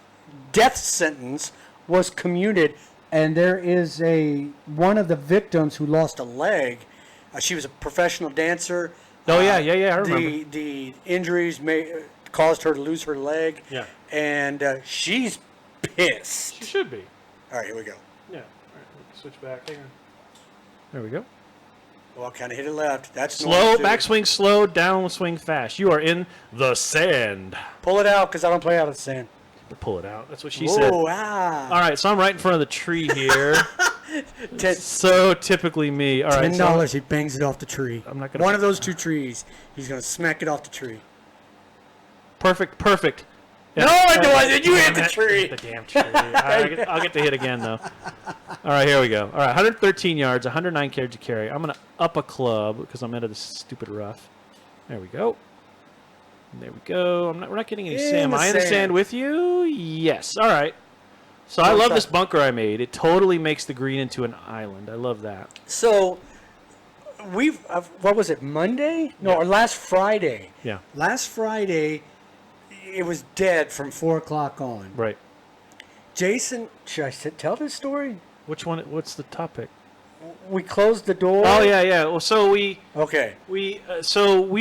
[SPEAKER 2] death sentence was commuted.
[SPEAKER 4] And there is one of the victims who lost
[SPEAKER 2] A leg. She was a professional dancer.
[SPEAKER 1] Oh yeah. I remember.
[SPEAKER 2] The injuries caused her to lose her leg.
[SPEAKER 1] Yeah.
[SPEAKER 2] And she's pissed.
[SPEAKER 1] She should be.
[SPEAKER 2] All right, here we go.
[SPEAKER 1] Yeah. All right. Let's switch back. Hang on. There we go.
[SPEAKER 2] Well, kind of hit it left. That's
[SPEAKER 1] Slow,
[SPEAKER 2] normal, too.
[SPEAKER 1] backswing slow, downswing fast. You are in the sand.
[SPEAKER 2] Pull it out because I don't play out of the sand.
[SPEAKER 1] Pull it out. That's what she said.
[SPEAKER 2] Whoa,
[SPEAKER 1] All right, so I'm right in front of the tree here. So typically me. All right,
[SPEAKER 2] $10. He bangs it off the tree.
[SPEAKER 1] I'm not gonna.
[SPEAKER 2] One of those 2 trees. He's gonna smack it off the tree.
[SPEAKER 1] Perfect. Yeah.
[SPEAKER 2] No, I wasn't. You hit
[SPEAKER 1] Damn
[SPEAKER 2] the
[SPEAKER 1] it.
[SPEAKER 2] tree.
[SPEAKER 1] The damn tree. All right, I'll get to hit again though. All right, here we go. All right, 113 yards, 109 carries to carry. I'm gonna up a club because I'm into this stupid rough. There we go. There we go. We're not getting any
[SPEAKER 2] In
[SPEAKER 1] sand. Am
[SPEAKER 2] the
[SPEAKER 1] I in the
[SPEAKER 2] sand.
[SPEAKER 1] sand with you? Yes. All right. So I love this bunker I made. It totally makes the green into an island. I love that.
[SPEAKER 2] So what was it, Monday? No,
[SPEAKER 1] Yeah.
[SPEAKER 2] or last Friday.
[SPEAKER 1] Yeah.
[SPEAKER 2] Last Friday, it was dead from 4 o'clock on.
[SPEAKER 1] Right.
[SPEAKER 2] Jason, should I tell this story?
[SPEAKER 1] Which one? What's the topic?
[SPEAKER 2] we closed the door.
[SPEAKER 1] Oh yeah. Well, so we
[SPEAKER 2] Okay.
[SPEAKER 1] we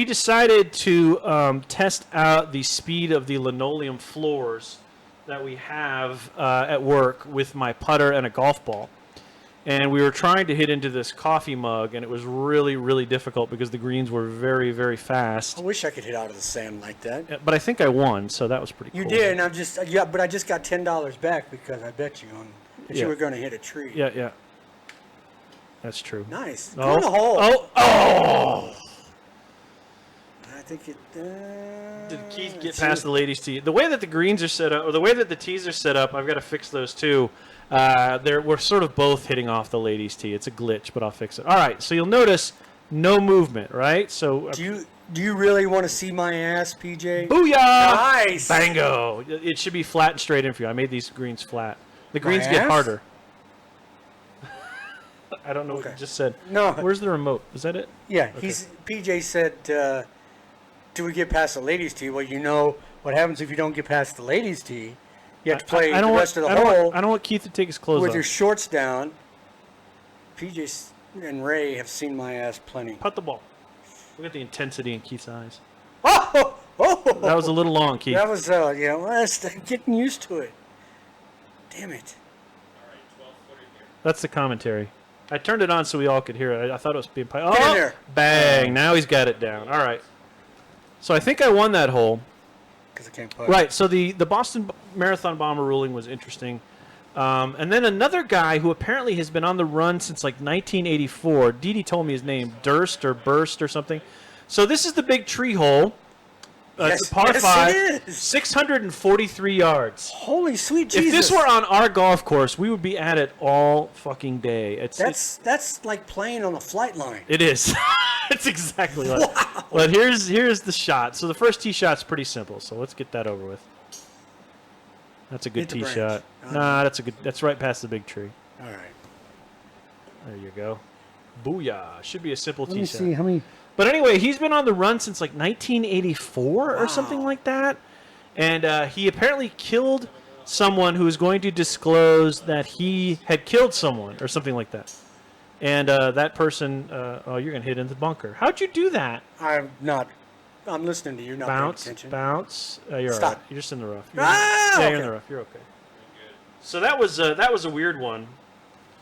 [SPEAKER 1] decided to test out the speed of the linoleum floors that we have at work with my putter and a golf ball. And we were trying to hit into this coffee mug, and it was really, really difficult because the greens were very, very fast.
[SPEAKER 2] I wish I could hit out of the sand like that.
[SPEAKER 1] But I think I won, so that was pretty cool.
[SPEAKER 2] You did, and but I just got $10 back because I bet you that you were going to hit a tree.
[SPEAKER 1] Yeah. That's true.
[SPEAKER 2] Nice.
[SPEAKER 1] Oh.
[SPEAKER 2] Go in the hole.
[SPEAKER 1] Oh!
[SPEAKER 2] I think it.
[SPEAKER 1] Did Keith get past the ladies' tee? The way that the greens are set up, or the way that the tees are set up, I've got to fix those too. We're sort of both hitting off the ladies' tee. It's a glitch, but I'll fix it. All right, so you'll notice no movement, right? So
[SPEAKER 2] Do you really want to see my ass, PJ?
[SPEAKER 1] booyah!
[SPEAKER 2] Nice.
[SPEAKER 1] Bango! It should be flat and straight in for you. I made these greens flat. The greens get
[SPEAKER 2] ass?
[SPEAKER 1] harder. I don't know what
[SPEAKER 2] Okay.
[SPEAKER 1] you just said.
[SPEAKER 2] No.
[SPEAKER 1] Where's the remote? Is that it?
[SPEAKER 2] Yeah,
[SPEAKER 1] Okay.
[SPEAKER 2] PJ said, do we get past the ladies' tee? Well, you know what happens if you don't get past the ladies' tee. You have to play the rest of the hole
[SPEAKER 1] I don't want Keith to take his clothes
[SPEAKER 2] with
[SPEAKER 1] off.
[SPEAKER 2] your shorts down. PJ and Ray have seen my ass plenty.
[SPEAKER 1] Putt the ball. Look at the intensity in Keith's eyes.
[SPEAKER 2] Oh!
[SPEAKER 1] That was a little long, Keith.
[SPEAKER 2] That was, getting used to it. Damn it.
[SPEAKER 1] That's the commentary. I turned it on so we all could hear it. I thought it was being played. Oh,
[SPEAKER 2] Get in there.
[SPEAKER 1] bang. Now he's got it down. All right. So I think I won that hole.
[SPEAKER 2] Because I can't putt.
[SPEAKER 1] Right. So the Boston Marathon Bomber ruling was interesting. And then another guy who apparently has been on the run since like 1984. Dee Dee told me his name, Durst or Burst or something. So this is the big tree hole. It's a par 5,
[SPEAKER 2] it is.
[SPEAKER 1] 643 yards.
[SPEAKER 2] Holy sweet Jesus.
[SPEAKER 1] If this were on our golf course, we would be at it all fucking day.
[SPEAKER 2] That's like playing on a flight line.
[SPEAKER 1] It is. It's exactly like.
[SPEAKER 2] Wow.
[SPEAKER 1] Well, here's the shot. So the first tee shot's pretty simple. So let's get that over with. That's a good
[SPEAKER 2] Hit the
[SPEAKER 1] tee
[SPEAKER 2] branch.
[SPEAKER 1] shot.
[SPEAKER 2] Oh,
[SPEAKER 1] Nah, that's a good. That's right past the big tree.
[SPEAKER 2] All right.
[SPEAKER 1] There you go. Booyah! Should be a simple
[SPEAKER 4] Let
[SPEAKER 1] tee
[SPEAKER 4] me
[SPEAKER 1] shot.
[SPEAKER 4] see how many.
[SPEAKER 1] But anyway, he's been on the run since like 1984 or something like that. And he apparently killed someone who was going to disclose that he had killed someone or something like that. And that person, you're going to hit into the bunker. How'd you do that?
[SPEAKER 2] I'm listening to you, not
[SPEAKER 1] Bounce,
[SPEAKER 2] paying attention.
[SPEAKER 1] bounce. You're
[SPEAKER 2] Stop.
[SPEAKER 1] all right. You're just in the rough. You're
[SPEAKER 2] Ah,
[SPEAKER 1] you're in
[SPEAKER 2] okay.
[SPEAKER 1] the rough. You're okay. So that was a weird one.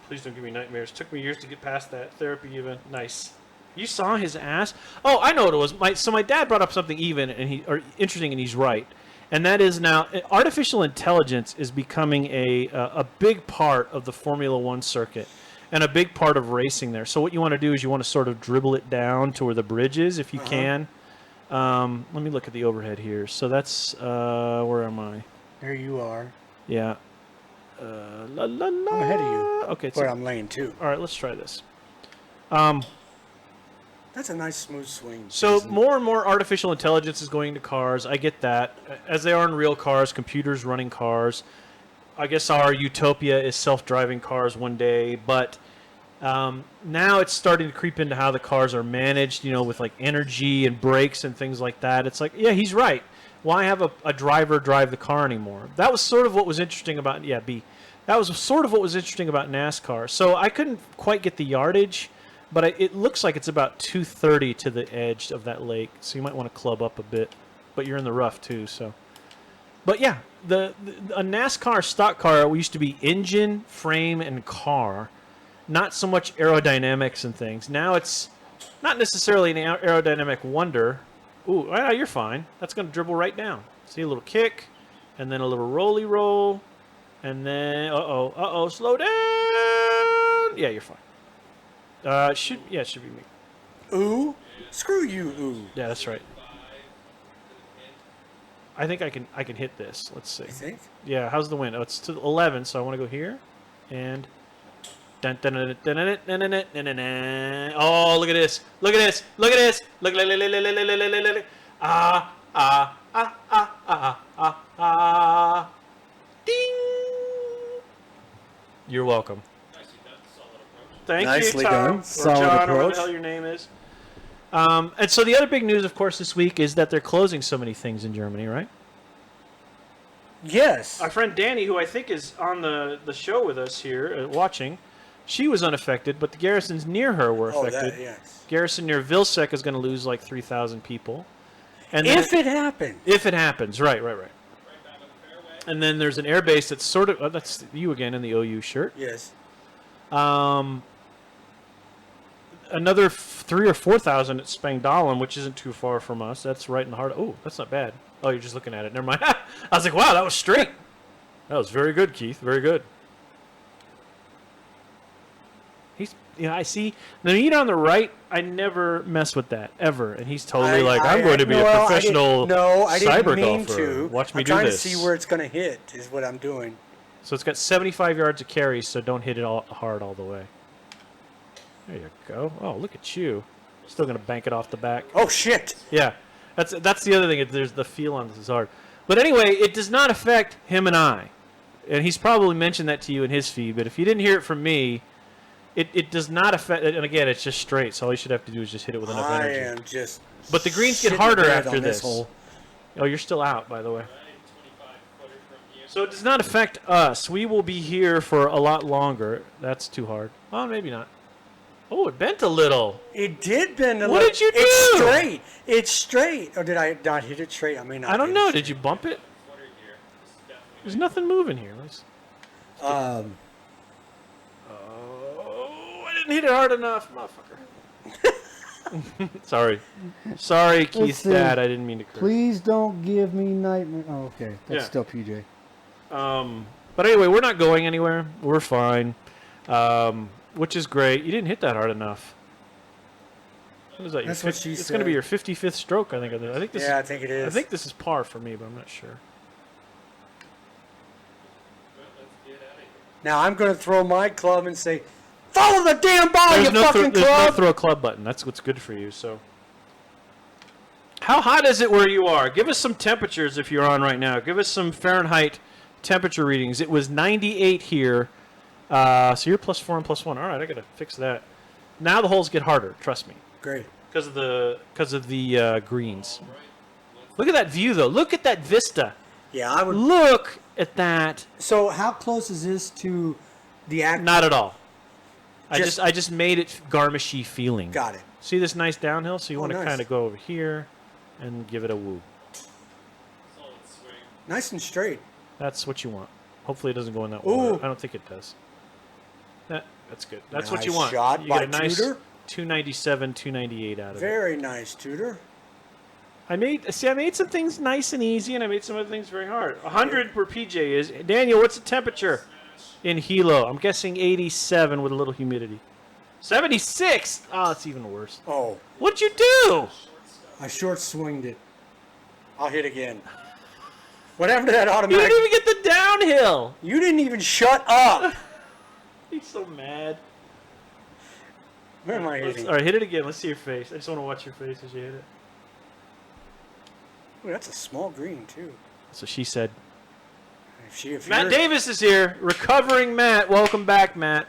[SPEAKER 1] Please don't give me nightmares. Took me years to get past that. Therapy even. Nice. You saw his ass? Oh, I know what it was. So my dad brought up something interesting, and he's right. And that is now artificial intelligence is becoming a big part of the Formula One circuit and a big part of racing there. So what you want to do is you want to sort of dribble it down to where the bridge is, if you can. Let me look at the overhead here. So that's where am I?
[SPEAKER 2] There you are.
[SPEAKER 1] Yeah. La, la, la.
[SPEAKER 2] I'm ahead of you.
[SPEAKER 1] Okay.
[SPEAKER 2] But I'm laying two.
[SPEAKER 1] All right. Let's try this.
[SPEAKER 2] That's a nice smooth swing.
[SPEAKER 1] So
[SPEAKER 2] Jason.
[SPEAKER 1] more and more artificial intelligence is going to cars. I get that. As they are in real cars, computers running cars. I guess our utopia is self-driving cars one day, but now it's starting to creep into how the cars are managed, with like energy and brakes and things like that. It's like, yeah, he's right. Why have a driver drive the car anymore? That was sort of what was interesting about, that was sort of what was interesting about NASCAR. So I couldn't quite get the yardage, but it looks like it's about 230 to the edge of that lake. So you might want to club up a bit, but you're in the rough too, so. But yeah, a NASCAR stock car used to be engine, frame, and car, not so much aerodynamics and things. Now it's not necessarily an aerodynamic wonder. Ooh, you're fine. That's going to dribble right down. See, a little kick, and then a little rolly roll, and then slow down. Yeah, you're fine. It should be me.
[SPEAKER 2] Ooh? Screw you, ooh.
[SPEAKER 1] Yeah, that's right. I think I can hit this. Let's see.
[SPEAKER 2] I think?
[SPEAKER 1] Yeah, how's the wind? Oh, it's to 11, so I want to go here. And oh, look at this. Look at this. Look at this. Look. Ding. You're welcome. Thank
[SPEAKER 2] Nicely
[SPEAKER 1] you, Tom.
[SPEAKER 2] done.
[SPEAKER 1] Or
[SPEAKER 4] Solid
[SPEAKER 1] John, or whatever
[SPEAKER 4] approach.
[SPEAKER 1] the hell your name is. And so the other big news, of course, this week is that they're closing so many things in Germany, right?
[SPEAKER 2] Yes.
[SPEAKER 1] Our friend Danny, who I think is on the show with us here, watching, She was unaffected, but the garrisons near her were affected.
[SPEAKER 2] Yes.
[SPEAKER 1] Garrison near Vilsec is going to lose like 3,000 people. And then
[SPEAKER 2] If it happens.
[SPEAKER 1] if it happens, right. And then there's an air base that's sort of that's you again in the OU shirt.
[SPEAKER 2] Yes.
[SPEAKER 1] Another 3,000 or 4,000 at Spangdahlem, which isn't too far from us. That's right in the heart. Oh, that's not bad. Oh, you're just looking at it. Never mind. I was like, wow, that was straight. That was very good, Keith. Very good. I see the meat on the right. I never mess with that ever, and he's totally I'm going to be a professional cyber golfer. Watch me do this.
[SPEAKER 2] I'm trying to see where it's going to hit. Is what I'm doing.
[SPEAKER 1] So it's got 75 yards of carry, so don't hit it all hard all the way. There you go. Oh, look at you. Still going to bank it off the back.
[SPEAKER 2] Oh shit!
[SPEAKER 1] Yeah, that's the other thing. There's the feel on this is hard, but anyway, it does not affect him and I, and he's probably mentioned that to you in his feed. But if you didn't hear it from me. It does not affect, and again, it's just straight, so all you should have to do is just hit it with enough energy.
[SPEAKER 2] I am just.
[SPEAKER 1] But the greens get harder after this. Oh, you're still out, by the way. So it does not affect us. We will be here for a lot longer. That's too hard. Oh, maybe not. Oh, it bent a little.
[SPEAKER 2] It did bend a little.
[SPEAKER 1] What did you do?
[SPEAKER 2] It's straight. It's straight. Or did I not hit it straight? I mean,
[SPEAKER 1] I don't know. Did you bump it? There's nothing moving here. Hit it hard enough, motherfucker. Sorry, Keith's dad. I didn't mean to curse.
[SPEAKER 4] Please don't give me nightmare. Oh, okay. That's still PJ.
[SPEAKER 1] But anyway, we're not going anywhere. We're fine, which is great. You didn't hit that hard enough. What is that?
[SPEAKER 2] That's what she said.
[SPEAKER 1] It's going to be your 55th stroke, I think. I think this.
[SPEAKER 2] I think it is.
[SPEAKER 1] I think this is par for me, but I'm not sure.
[SPEAKER 2] Now I'm going to throw my club and say. Follow the damn ball,
[SPEAKER 1] there's
[SPEAKER 2] you fucking club!
[SPEAKER 1] There's no throw club button. That's what's good for you. So, how hot is it where you are? Give us some temperatures if you're on right now. Give us some Fahrenheit temperature readings. It was 98 here. So you're +4 and +1. All right, I gotta fix that. Now the holes get harder. Trust me.
[SPEAKER 2] Great.
[SPEAKER 1] Because of the greens. Look at that view, though. Look at that vista.
[SPEAKER 2] Yeah, I would
[SPEAKER 1] look at that.
[SPEAKER 4] So how close is this to the act?
[SPEAKER 1] Not at all. I just made it Garmishy feeling.
[SPEAKER 2] Got it.
[SPEAKER 1] See this nice downhill? So you want to
[SPEAKER 2] nice.
[SPEAKER 1] kind of go over here and give it a woo.
[SPEAKER 2] Nice and straight.
[SPEAKER 1] That's what you want. Hopefully it doesn't go in that
[SPEAKER 2] Ooh.
[SPEAKER 1] water. I don't think it does. That's good. That's what you want.
[SPEAKER 2] Shot
[SPEAKER 1] You
[SPEAKER 2] by
[SPEAKER 1] get a nice
[SPEAKER 2] Tudor.
[SPEAKER 1] 297, 298 out of it.
[SPEAKER 2] Very nice, Tudor.
[SPEAKER 1] I made some things nice and easy, and I made some other things very hard. 100 where PJ is. Daniel, what's the temperature in Hilo? I'm guessing 87 with a little humidity. 76. Oh, it's even worse.
[SPEAKER 2] Oh.
[SPEAKER 1] What'd you do?
[SPEAKER 2] I short swinged it. I'll hit again. What happened to that
[SPEAKER 1] You
[SPEAKER 2] automatic?
[SPEAKER 1] didn't even get the downhill.
[SPEAKER 2] You didn't even shut up.
[SPEAKER 1] He's so mad.
[SPEAKER 2] Where am I hitting?
[SPEAKER 1] All right, hit it again. Let's see your face. I just want to watch your face as you hit it.
[SPEAKER 2] Ooh, that's a small green, too.
[SPEAKER 1] That's what she said.
[SPEAKER 2] If
[SPEAKER 1] Matt
[SPEAKER 2] you're-
[SPEAKER 1] Davis is here. Recovering Matt. Welcome back, Matt.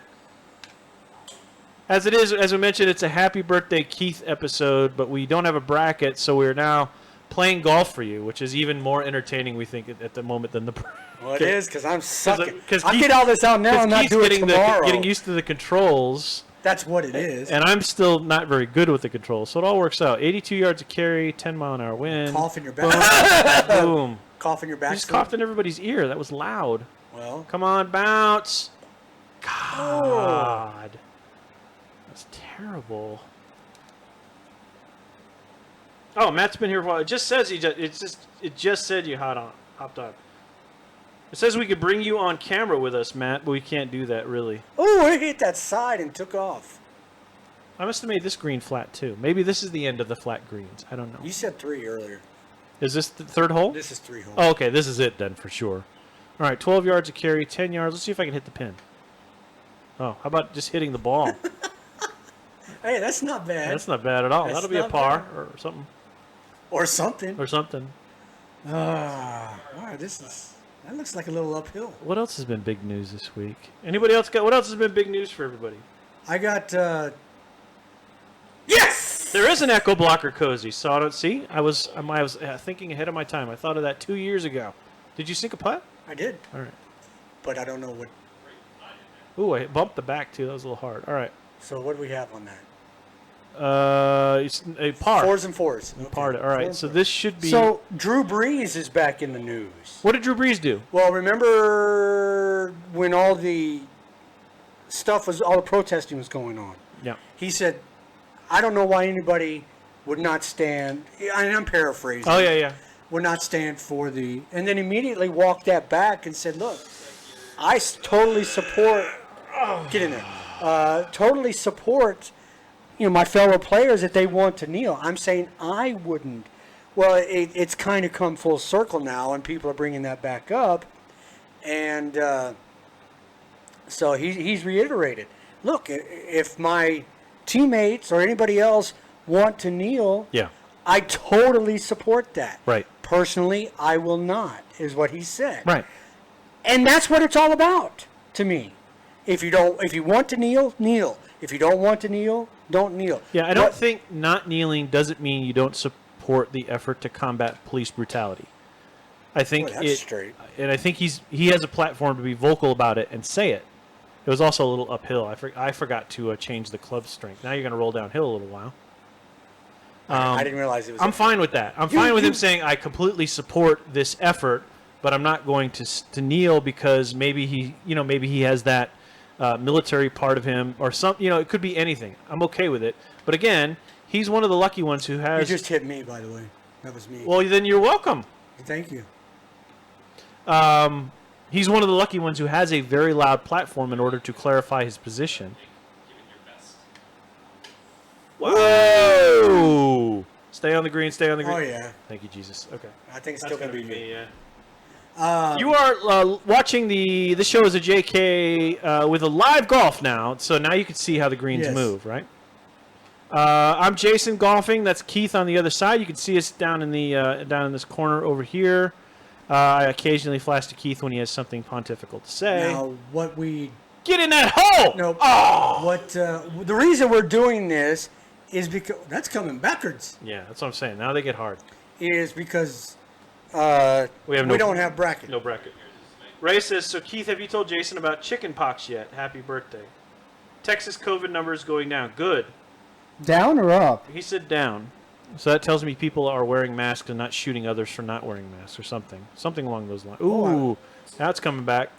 [SPEAKER 1] As it is, as we mentioned, it's a happy birthday Keith episode, but we don't have a bracket, so we're now playing golf for you, which is even more entertaining, we think, at the moment than the bracket.
[SPEAKER 2] Well, it is, because I'm sucking.
[SPEAKER 1] Because
[SPEAKER 2] I'll get all this out now and not
[SPEAKER 1] Keith's
[SPEAKER 2] do it tomorrow.
[SPEAKER 1] getting used to the controls.
[SPEAKER 2] That's what it is.
[SPEAKER 1] And I'm still not very good with the controls, so it all works out. 82 yards of carry, 10-mile-an-hour wind.
[SPEAKER 2] Cough in your back.
[SPEAKER 1] Boom.
[SPEAKER 2] Cough in your back.
[SPEAKER 1] You just coughed in everybody's ear. That was loud.
[SPEAKER 2] Well.
[SPEAKER 1] Come on, bounce. God. That's terrible. Oh, Matt's been here for a while. It just says it just said you hopped on. It says we could bring you on camera with us, Matt, but we can't do that really.
[SPEAKER 2] Oh, it hit that side and took off.
[SPEAKER 1] I must have made this green flat too. Maybe this is the end of the flat greens. I don't know.
[SPEAKER 2] You said 3 earlier.
[SPEAKER 1] Is this the third hole?
[SPEAKER 2] This is 3 holes.
[SPEAKER 1] Oh, okay. This is it then for sure. All right, 12 yards of carry, 10 yards. Let's see if I can hit the pin. Oh, how about just hitting the ball?
[SPEAKER 2] Hey, that's not bad.
[SPEAKER 1] That's not bad at all.
[SPEAKER 2] That's
[SPEAKER 1] That'll be a
[SPEAKER 2] not
[SPEAKER 1] par
[SPEAKER 2] bad.
[SPEAKER 1] or something.
[SPEAKER 2] Or something.
[SPEAKER 1] Or something.
[SPEAKER 2] Wow, that looks like a little uphill.
[SPEAKER 1] What else has been big news this week? Anybody else got? What else has been big news for everybody?
[SPEAKER 2] I got, yes!
[SPEAKER 1] There is an echo blocker cozy, so I don't see. I was thinking ahead of my time. I thought of that 2 years ago. Did you sink a putt?
[SPEAKER 2] I did,
[SPEAKER 1] All right.
[SPEAKER 2] but I don't know what.
[SPEAKER 1] Ooh, I bumped the back too. That was a little hard. All right.
[SPEAKER 2] So what do we have on that?
[SPEAKER 1] It's a par.
[SPEAKER 2] 4s and 4s. Okay.
[SPEAKER 1] Par. All right. So this should be.
[SPEAKER 2] So Drew Brees is back in the news.
[SPEAKER 1] What did Drew Brees do?
[SPEAKER 2] Well, remember when all the protesting was going on?
[SPEAKER 1] Yeah.
[SPEAKER 2] He said, I don't know why anybody would not stand, and I'm paraphrasing.
[SPEAKER 1] Oh, yeah.
[SPEAKER 2] Would not stand for the, and then immediately walked that back and said, look, I totally support, get in there, totally support, my fellow players that they want to kneel. I'm saying I wouldn't. Well, it's kind of come full circle now, and people are bringing that back up. And so he's reiterated, look, if my teammates or anybody else want to kneel,
[SPEAKER 1] Yeah.
[SPEAKER 2] I totally support that.
[SPEAKER 1] Right.
[SPEAKER 2] Personally, I will not, is what he said.
[SPEAKER 1] Right.
[SPEAKER 2] And that's what it's all about to me. If you want to kneel, kneel. If you don't want to kneel, don't kneel.
[SPEAKER 1] Yeah, I don't think not kneeling doesn't mean you don't support the effort to combat police brutality. I think
[SPEAKER 2] that's straight.
[SPEAKER 1] And I think he has a platform to be vocal about it and say it. It was also a little uphill. I forgot to change the club strength. Now you're going to roll downhill a little while.
[SPEAKER 2] I didn't realize it was.
[SPEAKER 1] I'm fine with that. I'm fine with him saying I completely support this effort, but I'm not going to kneel because maybe he has that military part of him or some. It could be anything. I'm okay with it. But again, he's one of the lucky ones who has.
[SPEAKER 2] You just hit me, by the way. That was me.
[SPEAKER 1] Well, then you're welcome.
[SPEAKER 2] Thank you.
[SPEAKER 1] He's one of the lucky ones who has a very loud platform in order to clarify his position. Whoa! Stay on the green. Stay on the green.
[SPEAKER 2] Oh, yeah.
[SPEAKER 1] Thank you, Jesus. Okay.
[SPEAKER 2] I think it's still going to be me.
[SPEAKER 1] Yeah. You are watching this show as a JK with a live golf now, so now you can see how the greens move, right? I'm Jason golfing. That's Keith on the other side. You can see us down in this corner over here. I occasionally flash to Keith when he has something pontifical to say.
[SPEAKER 2] Now,
[SPEAKER 1] Get in that hole!
[SPEAKER 2] No.
[SPEAKER 1] Oh!
[SPEAKER 2] The reason we're doing this is because that's coming backwards.
[SPEAKER 1] Yeah, that's what I'm saying. Now they get hard.
[SPEAKER 2] Is because we don't have bracket.
[SPEAKER 1] No bracket. Ray says, so Keith, have you told Jason about chicken pox yet? Happy birthday. Texas COVID numbers going down. Good.
[SPEAKER 4] Down or up?
[SPEAKER 1] He said down. So that tells me people are wearing masks and not shooting others for not wearing masks or something. Something along those lines. Ooh, now it's coming back.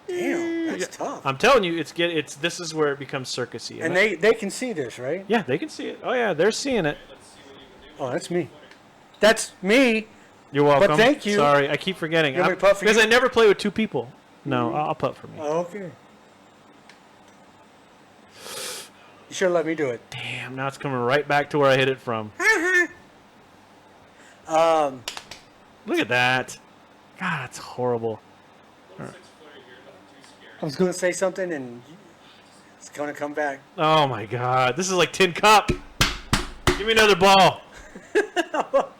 [SPEAKER 2] Damn, that's tough.
[SPEAKER 1] I'm telling you, this is where it becomes circusy.
[SPEAKER 2] And they can see this, right?
[SPEAKER 1] Yeah, they can see it. Oh yeah, they're seeing it.
[SPEAKER 2] Oh, that's me. That's me.
[SPEAKER 1] You're welcome.
[SPEAKER 2] But thank you.
[SPEAKER 1] Sorry, I keep forgetting.
[SPEAKER 2] You want me to putt for
[SPEAKER 1] because
[SPEAKER 2] you?
[SPEAKER 1] I never play with two people. No, I'll putt for me.
[SPEAKER 2] Oh, okay. You should have let me do it.
[SPEAKER 1] Damn, now it's coming right back to where I hit it from. Look at that. God, that's horrible.
[SPEAKER 2] I was going to say something, and it's going to come back.
[SPEAKER 1] Oh, my God. This is like Tin Cup. Give me another ball. All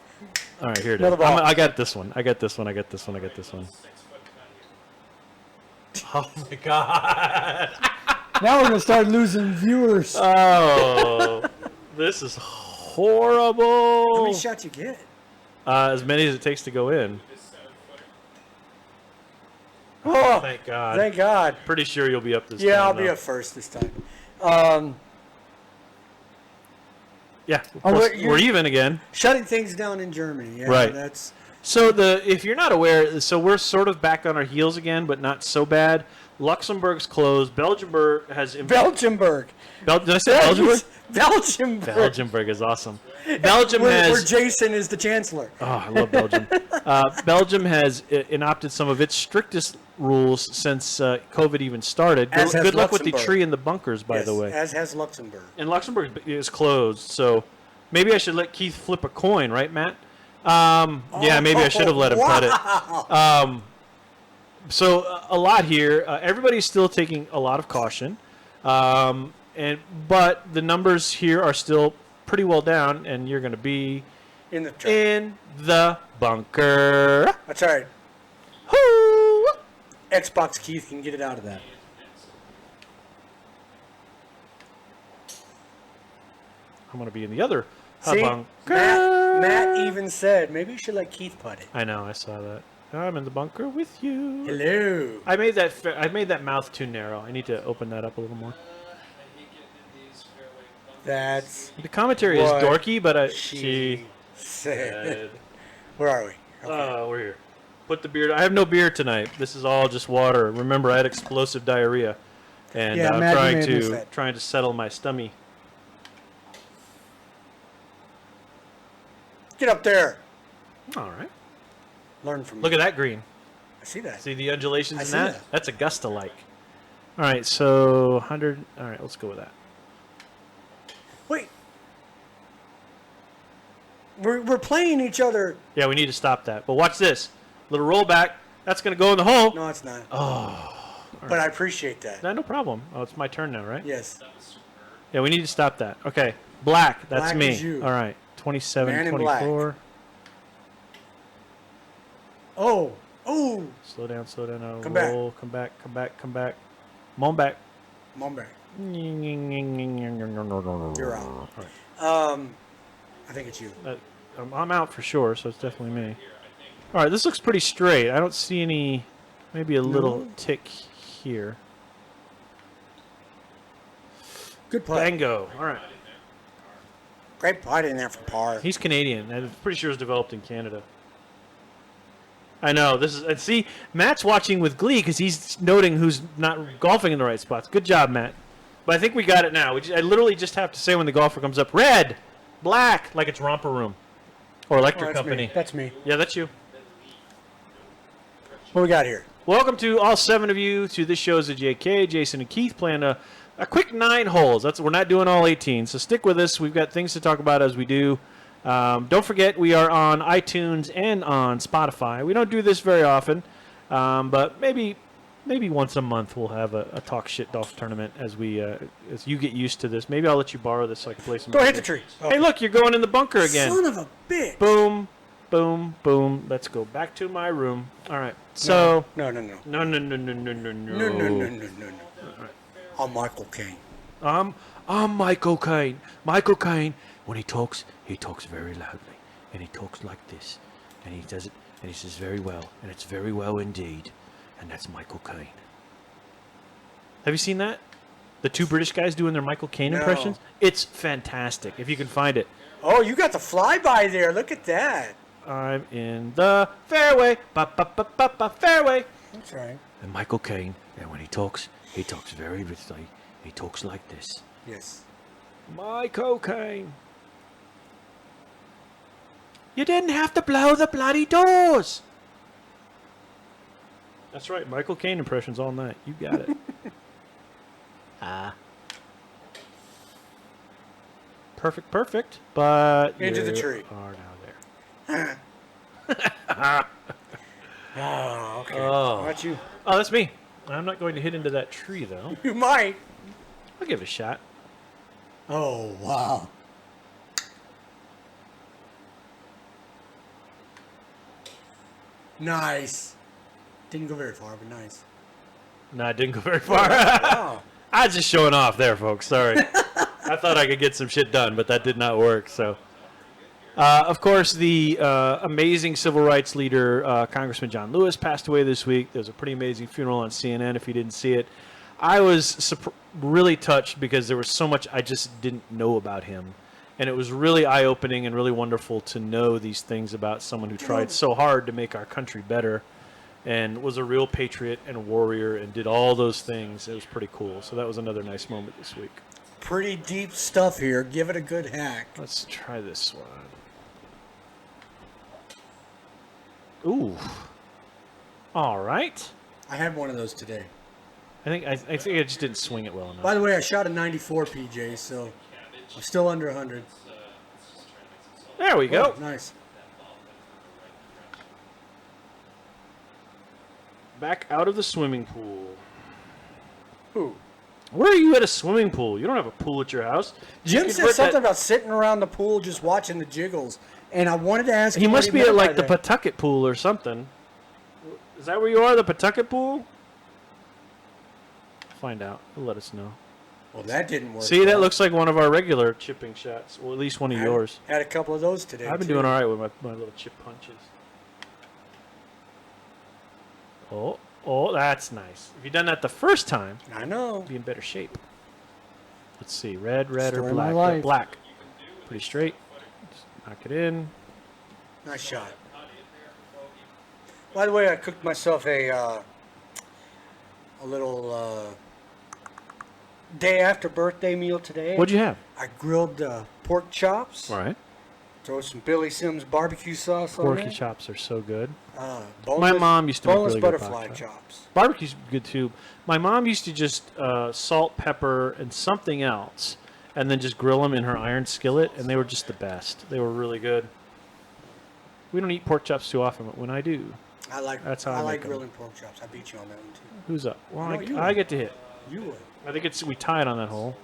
[SPEAKER 1] right, here it is.
[SPEAKER 2] Another ball.
[SPEAKER 1] I got this one. I got this one. Oh, my God.
[SPEAKER 4] Now we're going to start losing viewers.
[SPEAKER 1] Oh, this is horrible.
[SPEAKER 2] How many shots you get?
[SPEAKER 1] As many as it takes to go in.
[SPEAKER 2] Oh,
[SPEAKER 1] Thank God.
[SPEAKER 2] Thank God.
[SPEAKER 1] Pretty sure you'll be up this time.
[SPEAKER 2] Yeah, I'll be
[SPEAKER 1] though.
[SPEAKER 2] up first this time.
[SPEAKER 1] Yeah,
[SPEAKER 2] Oh,
[SPEAKER 1] we're even again.
[SPEAKER 2] Shutting things down in Germany. Yeah,
[SPEAKER 1] Right.
[SPEAKER 2] That's
[SPEAKER 1] So if you're not aware, so we're sort of back on our heels again, but not so bad. Luxembourg's closed. Belgiumburg has.
[SPEAKER 2] Belgiumburg.
[SPEAKER 1] Did I say Belgiumburg?
[SPEAKER 2] Belgiumburg.
[SPEAKER 1] Belgiumburg is awesome. Belgium
[SPEAKER 2] where Jason is the chancellor.
[SPEAKER 1] Oh, I love Belgium. Belgium has enacted some of its strictest rules since COVID even started.
[SPEAKER 2] As has
[SPEAKER 1] Good luck with the
[SPEAKER 2] Luxembourg.
[SPEAKER 1] tree in the bunkers, by
[SPEAKER 2] Yes,
[SPEAKER 1] the way.
[SPEAKER 2] as has Luxembourg.
[SPEAKER 1] And Luxembourg is closed, so maybe I should let Keith flip a coin, right, Matt? Yeah, maybe I should have let him cut it. So a lot here. Everybody's still taking a lot of caution, but the numbers here are still pretty well down, and you're going to be
[SPEAKER 2] In the
[SPEAKER 1] bunker.
[SPEAKER 2] That's all right.
[SPEAKER 1] Woo!
[SPEAKER 2] Xbox Keith can get it out of that.
[SPEAKER 1] I'm going to be in the other
[SPEAKER 2] See,
[SPEAKER 1] bunker.
[SPEAKER 2] Matt even said maybe you should let Keith putt it.
[SPEAKER 1] I know, I saw that. I'm in the bunker with you.
[SPEAKER 2] Hello.
[SPEAKER 1] I made that mouth too narrow. I need to open that up a little more.
[SPEAKER 2] That's
[SPEAKER 1] The commentary is
[SPEAKER 2] what
[SPEAKER 1] dorky, but
[SPEAKER 2] she said. Where are we? Okay.
[SPEAKER 1] We're here. Put the beer. I have no beer tonight. This is all just water. Remember, I had explosive diarrhea, and
[SPEAKER 4] Yeah,
[SPEAKER 1] I'm
[SPEAKER 4] Matt, you may have missed
[SPEAKER 1] trying
[SPEAKER 4] that.
[SPEAKER 1] to settle my stomach.
[SPEAKER 2] Get up there.
[SPEAKER 1] All right.
[SPEAKER 2] Learn from
[SPEAKER 1] Look
[SPEAKER 2] me.
[SPEAKER 1] at that green.
[SPEAKER 2] I see that.
[SPEAKER 1] See the undulations
[SPEAKER 2] I
[SPEAKER 1] in
[SPEAKER 2] see
[SPEAKER 1] that?
[SPEAKER 2] that.
[SPEAKER 1] That's Augusta-like. All right, so 100. All right, let's go with that.
[SPEAKER 2] Wait. We're playing each other.
[SPEAKER 1] Yeah, we need to stop that. But watch this. Little rollback. That's going to go in the hole.
[SPEAKER 2] No, it's not.
[SPEAKER 1] Oh.
[SPEAKER 2] But I appreciate that.
[SPEAKER 1] No problem. Oh, it's my turn now, right?
[SPEAKER 2] Yes.
[SPEAKER 1] Yeah, we need to stop that. Okay. Black. That's
[SPEAKER 2] Black
[SPEAKER 1] me.
[SPEAKER 2] is you.
[SPEAKER 1] All right. 27,
[SPEAKER 2] Man in black.
[SPEAKER 1] 24.
[SPEAKER 2] Oh. Oh.
[SPEAKER 1] Slow down, slow down. Now.
[SPEAKER 2] Come back.
[SPEAKER 1] Roll. Come back, come back, come back. Come on back.
[SPEAKER 2] Come on back.
[SPEAKER 1] You're
[SPEAKER 2] You're out. I think it's you.
[SPEAKER 1] I'm out for sure, so it's definitely me. All right, this looks pretty straight. I don't see any, maybe a little tick here.
[SPEAKER 2] Good play.
[SPEAKER 1] Bango. All right.
[SPEAKER 2] Great putt in there for par.
[SPEAKER 1] He's Canadian. I'm pretty sure it's developed in Canada. I know. This is, and see, Matt's watching with glee because he's noting who's not golfing in the right spots. Good job, Matt. But I think we got it now. I literally just have to say when the golfer comes up, red, black, like it's Romper Room or Electric
[SPEAKER 2] that's
[SPEAKER 1] Company.
[SPEAKER 2] Me. That's me.
[SPEAKER 1] Yeah, that's you.
[SPEAKER 2] What we got here?
[SPEAKER 1] Welcome to all 7 of you to this show's the JK, Jason, and Keith playing a quick 9 holes. We're not doing all 18, so stick with us. We've got things to talk about as we do. Don't forget, we are on iTunes and on Spotify. We don't do this very often, but maybe once a month we'll have a talk shit golf tournament as you get used to this. Maybe I'll let you borrow this so I can play some.
[SPEAKER 2] Go hit the tree. Oh.
[SPEAKER 1] Hey, look, you're going in the bunker again.
[SPEAKER 2] Son of a bitch.
[SPEAKER 1] Boom, boom, boom. Let's go back to my room. All right. So
[SPEAKER 2] No.
[SPEAKER 1] no.
[SPEAKER 2] I'm Michael Caine.
[SPEAKER 1] I'm Michael Caine. Michael Caine, when he talks very loudly, and he talks like this, and he does it, and he says very well, and it's very well indeed, and that's Michael Caine. Have you seen that? The 2 British guys doing their Michael Caine
[SPEAKER 2] No.
[SPEAKER 1] impressions? It's fantastic, if you can find it.
[SPEAKER 2] Oh, you got the flyby there. Look at that.
[SPEAKER 1] I'm in the fairway, fairway.
[SPEAKER 2] That's right.
[SPEAKER 1] And Michael Caine, and when he talks very richly. He talks like this.
[SPEAKER 2] Yes.
[SPEAKER 1] Michael Caine. You didn't have to blow the bloody doors. That's right. Michael Caine impressions all night. You got it. Perfect. But
[SPEAKER 2] Into the
[SPEAKER 1] you
[SPEAKER 2] tree.
[SPEAKER 1] are now there.
[SPEAKER 2] Oh, okay.
[SPEAKER 1] Oh.
[SPEAKER 2] How about you?
[SPEAKER 1] Oh, that's me. I'm not going to hit into that tree, though.
[SPEAKER 2] You might.
[SPEAKER 1] I'll give it a shot.
[SPEAKER 2] Oh, wow. Nice. Didn't go very far, but nice.
[SPEAKER 1] No, I didn't go very far.
[SPEAKER 2] Wow.
[SPEAKER 1] I was just showing off there, folks. Sorry. I thought I could get some shit done, but that did not work. So, of course, the amazing civil rights leader, Congressman John Lewis, passed away this week. There was a pretty amazing funeral on CNN if you didn't see it. I was really touched because there was so much I just didn't know about him. And it was really eye-opening and really wonderful to know these things about someone who tried so hard to make our country better and was a real patriot and a warrior and did all those things. It was pretty cool. So that was another nice moment this week.
[SPEAKER 2] Pretty deep stuff here. Give it a good hack.
[SPEAKER 1] Let's try this one. Ooh. All right.
[SPEAKER 2] I had one of those today.
[SPEAKER 1] I think I just didn't swing it well enough.
[SPEAKER 2] By the way, I shot a 94 PJ, so I'm still under 100.
[SPEAKER 1] There we go.
[SPEAKER 2] Oh, nice.
[SPEAKER 1] Back out of the swimming pool.
[SPEAKER 2] Ooh.
[SPEAKER 1] Where are you at a swimming pool? You don't have a pool at your house.
[SPEAKER 2] Jim
[SPEAKER 1] You
[SPEAKER 2] said
[SPEAKER 1] convert
[SPEAKER 2] something
[SPEAKER 1] that-
[SPEAKER 2] about sitting around the pool just watching the jiggles, and I wanted to ask
[SPEAKER 1] He
[SPEAKER 2] him
[SPEAKER 1] must
[SPEAKER 2] what
[SPEAKER 1] be
[SPEAKER 2] meant
[SPEAKER 1] at
[SPEAKER 2] by
[SPEAKER 1] like the
[SPEAKER 2] that.
[SPEAKER 1] Pawtucket pool or something. Is that where you are, the Pawtucket pool? Find out. He'll let us know.
[SPEAKER 2] Well, that didn't work.
[SPEAKER 1] See, that
[SPEAKER 2] well.
[SPEAKER 1] looks like one of our regular chipping shots. Well, at least one of yours.
[SPEAKER 2] Had a couple of those today.
[SPEAKER 1] I've been
[SPEAKER 2] too.
[SPEAKER 1] doing all right with my little chip punches. Oh, that's nice. If you'd done that the first time,
[SPEAKER 2] I know.
[SPEAKER 1] you'd be in better shape. Let's see, red, or
[SPEAKER 4] Story of my
[SPEAKER 1] black?
[SPEAKER 4] life.
[SPEAKER 1] Black. Pretty straight. Just knock it in.
[SPEAKER 2] Nice shot. By the way, I cooked myself a little day after birthday meal today.
[SPEAKER 1] What'd you have?
[SPEAKER 2] I grilled pork chops.
[SPEAKER 1] All right.
[SPEAKER 2] Throw some Billy Sims barbecue sauce on
[SPEAKER 1] Porky
[SPEAKER 2] it.
[SPEAKER 1] chops are so good.
[SPEAKER 2] Boneless,
[SPEAKER 1] My mom used to make
[SPEAKER 2] boneless
[SPEAKER 1] really good
[SPEAKER 2] butterfly
[SPEAKER 1] pork
[SPEAKER 2] chops.
[SPEAKER 1] Barbecue's good too. My mom used to just salt, pepper, and something else, and then just grill them in her iron skillet, and they were just the best. They were really good. We don't eat pork chops too often, but when I do, That's how I
[SPEAKER 2] I
[SPEAKER 1] make
[SPEAKER 2] like
[SPEAKER 1] 'em.
[SPEAKER 2] grilling pork chops. I beat you on that one too.
[SPEAKER 1] who's up? Well,
[SPEAKER 2] No, you
[SPEAKER 1] I
[SPEAKER 2] would.
[SPEAKER 1] get to hit.
[SPEAKER 2] You would.
[SPEAKER 1] I think we tied on that hole.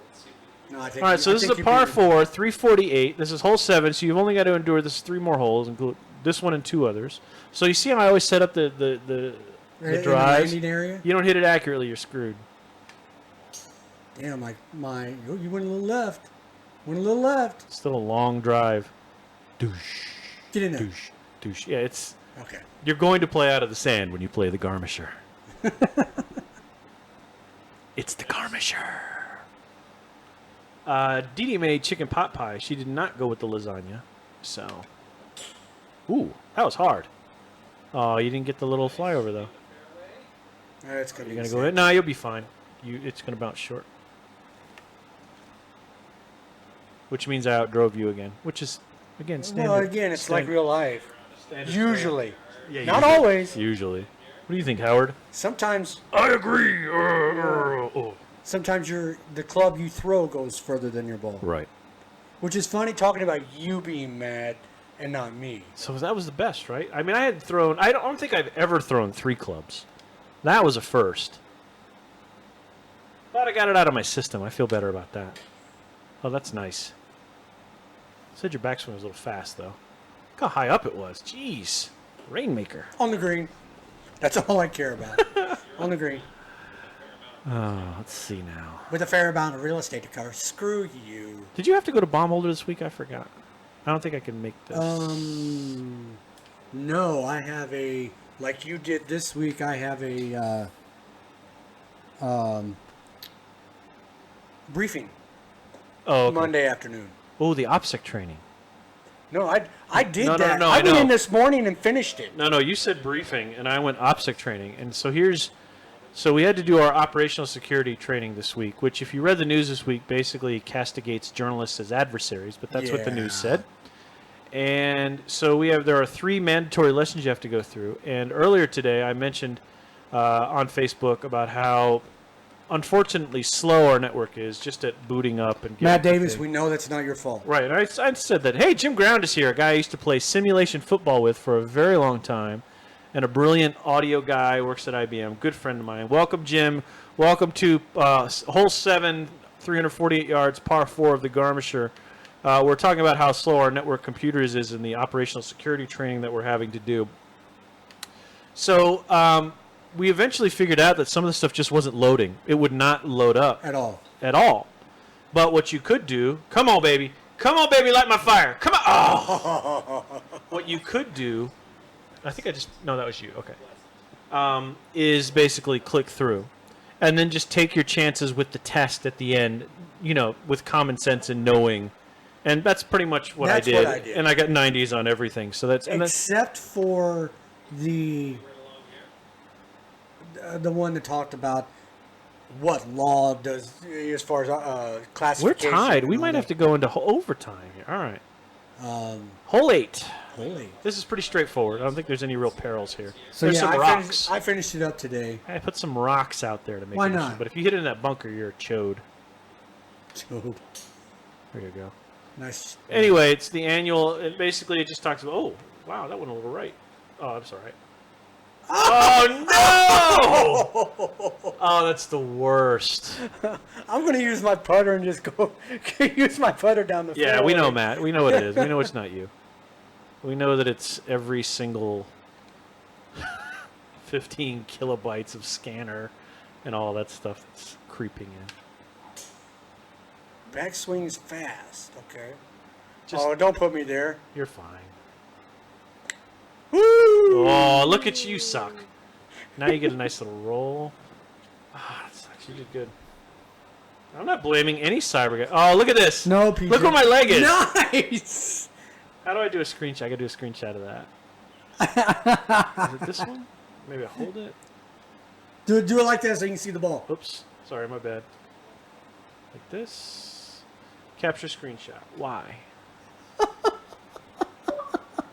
[SPEAKER 2] No, I think.
[SPEAKER 1] All right,
[SPEAKER 2] you-
[SPEAKER 1] so
[SPEAKER 2] I
[SPEAKER 1] this is
[SPEAKER 2] think
[SPEAKER 1] a
[SPEAKER 2] you
[SPEAKER 1] par
[SPEAKER 2] beat me.
[SPEAKER 1] 4, 348. This is hole 7, so you've only got to endure this 3 more holes, include this one and 2 others. So you see how I always set up the
[SPEAKER 2] In the
[SPEAKER 1] drives?
[SPEAKER 2] landing area.
[SPEAKER 1] You don't hit it accurately, you're screwed.
[SPEAKER 2] Damn, you went a little left. Went a little left.
[SPEAKER 1] Still a long drive. Douche,
[SPEAKER 2] Get in there.
[SPEAKER 1] douche, douche. Yeah, it's
[SPEAKER 2] Okay.
[SPEAKER 1] you're going to play out of the sand when you play the Garmisher. It's the Garmisher. Dee Dee made chicken pot pie. She did not go with the lasagna. So, ooh, that was hard. Oh, you didn't get the little flyover though.
[SPEAKER 2] That's gonna be.
[SPEAKER 1] You're gonna go in? No, you'll be fine. It's gonna bounce short. Which means I outdrove you again. Which is, again, standard.
[SPEAKER 2] Well, again, it's like real life.
[SPEAKER 1] standard
[SPEAKER 2] Usually.
[SPEAKER 1] Yeah,
[SPEAKER 2] Not
[SPEAKER 1] usually.
[SPEAKER 2] always.
[SPEAKER 1] Usually. What do you think, Howard?
[SPEAKER 2] Sometimes.
[SPEAKER 1] I agree. Oh.
[SPEAKER 2] Sometimes the club you throw goes further than your ball.
[SPEAKER 1] Right.
[SPEAKER 2] Which is funny talking about you being mad and not me.
[SPEAKER 1] So that was the best, right? I mean, I don't think I've ever thrown 3 clubs. That was a first. Glad I got it out of my system. I feel better about that. Oh, that's nice. Said your backswing was a little fast, though. Look how high up it was. Jeez. Rainmaker.
[SPEAKER 2] On the green. That's all I care about. On the green.
[SPEAKER 1] Oh, let's see now.
[SPEAKER 2] With a fair amount of real estate to cover. Screw you.
[SPEAKER 1] Did you have to go to bomb holder this week? I forgot. I don't think I can make this.
[SPEAKER 2] No, I have like you did this week, I have a briefing
[SPEAKER 1] oh, okay.
[SPEAKER 2] Monday afternoon.
[SPEAKER 1] Oh, the OPSEC training.
[SPEAKER 2] No, I did
[SPEAKER 1] No,
[SPEAKER 2] that.
[SPEAKER 1] I
[SPEAKER 2] I went
[SPEAKER 1] know.
[SPEAKER 2] in this morning and finished it.
[SPEAKER 1] No, you said briefing, and I went OPSEC training. And so we had to do our operational security training this week, which if you read the news this week, basically castigates journalists as adversaries, but that's what the news said. And so there are 3 mandatory lessons you have to go through. And earlier today, I mentioned on Facebook about how unfortunately slow our network is just at booting up and getting
[SPEAKER 2] Matt Davis,
[SPEAKER 1] everything.
[SPEAKER 2] we know that's not your fault.
[SPEAKER 1] Right, and I said that, hey, Jim Ground is here, a guy I used to play simulation football with for a very long time, and a brilliant audio guy, works at IBM, good friend of mine. Welcome, Jim. Welcome to hole 7, 348 yards, par 4 of the Garmisher. We're talking about how slow our network computers is in the operational security training that we're having to do. So we eventually figured out that some of the stuff just wasn't loading. It would not load up.
[SPEAKER 2] At all.
[SPEAKER 1] At all. But what you could do, come on, baby, light my fire. Come on. Oh. What you could do, no, that was you. Okay. Is basically click through. And then just take your chances with the test at the end, with common sense and knowing. And that's pretty much what I did. And I got 90s on everything. So
[SPEAKER 2] Except for the one that talked about what law does as far as classification.
[SPEAKER 1] We're tied. We might have to go into overtime here. All right. Hole 8.
[SPEAKER 2] Holy.
[SPEAKER 1] This is pretty straightforward. I don't think there's any real perils here.
[SPEAKER 2] So
[SPEAKER 1] there's some rocks.
[SPEAKER 2] I finished it up today.
[SPEAKER 1] I put some rocks out there to make
[SPEAKER 2] Why
[SPEAKER 1] it
[SPEAKER 2] not?
[SPEAKER 1] interesting. But if you hit it in that bunker, you're a chode.
[SPEAKER 2] So,
[SPEAKER 1] There you go.
[SPEAKER 2] nice.
[SPEAKER 1] Anyway, it's the annual. It just talks about. Oh, wow, that went a little right. Oh, I'm sorry. Oh no! Oh, that's the worst.
[SPEAKER 2] I'm going to use my putter and just go use my putter down the
[SPEAKER 1] Yeah,
[SPEAKER 2] fairway.
[SPEAKER 1] we know, Matt. We know what it is. We know it's not you. We know that it's every single 15 kilobytes of scanner and all that stuff that's creeping in.
[SPEAKER 2] Backswing's fast, okay.
[SPEAKER 1] Just-
[SPEAKER 2] Don't put me there.
[SPEAKER 1] You're fine.
[SPEAKER 2] Woo!
[SPEAKER 1] Oh, look at you suck. Now you get a nice little roll. Ah, that sucks. You did good. I'm not blaming any cyber guy. Oh, look at this.
[SPEAKER 2] No, PJ.
[SPEAKER 1] Look where my leg is.
[SPEAKER 2] Nice.
[SPEAKER 1] How do I do a screenshot? I gotta do a screenshot of that. Is it this one? Maybe I hold it.
[SPEAKER 2] Do it like that so you can see the ball.
[SPEAKER 1] Oops. Sorry, my bad. Like this. Capture screenshot. Why?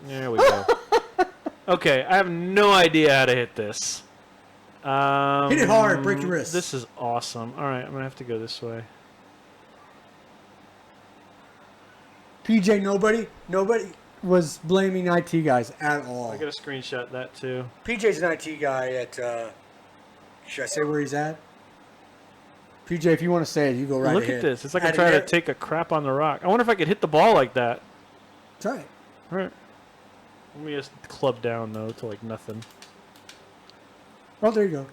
[SPEAKER 1] There we go. Okay, I have no idea how to hit this.
[SPEAKER 2] Hit it hard. Break your wrist.
[SPEAKER 1] This is awesome. All right, I'm going to have to go this way.
[SPEAKER 2] PJ, nobody was blaming IT guys at all.
[SPEAKER 1] I got to screenshot that too.
[SPEAKER 2] PJ's an IT guy at, should I say where he's at? PJ, if you want to say it, you go right
[SPEAKER 1] Look
[SPEAKER 2] ahead.
[SPEAKER 1] at this. It's like I'm trying to take a crap on the rock. I wonder if I could hit the ball like that.
[SPEAKER 2] Try it.
[SPEAKER 1] All right. Let me just club down, though, to like nothing.
[SPEAKER 2] Oh, there you go.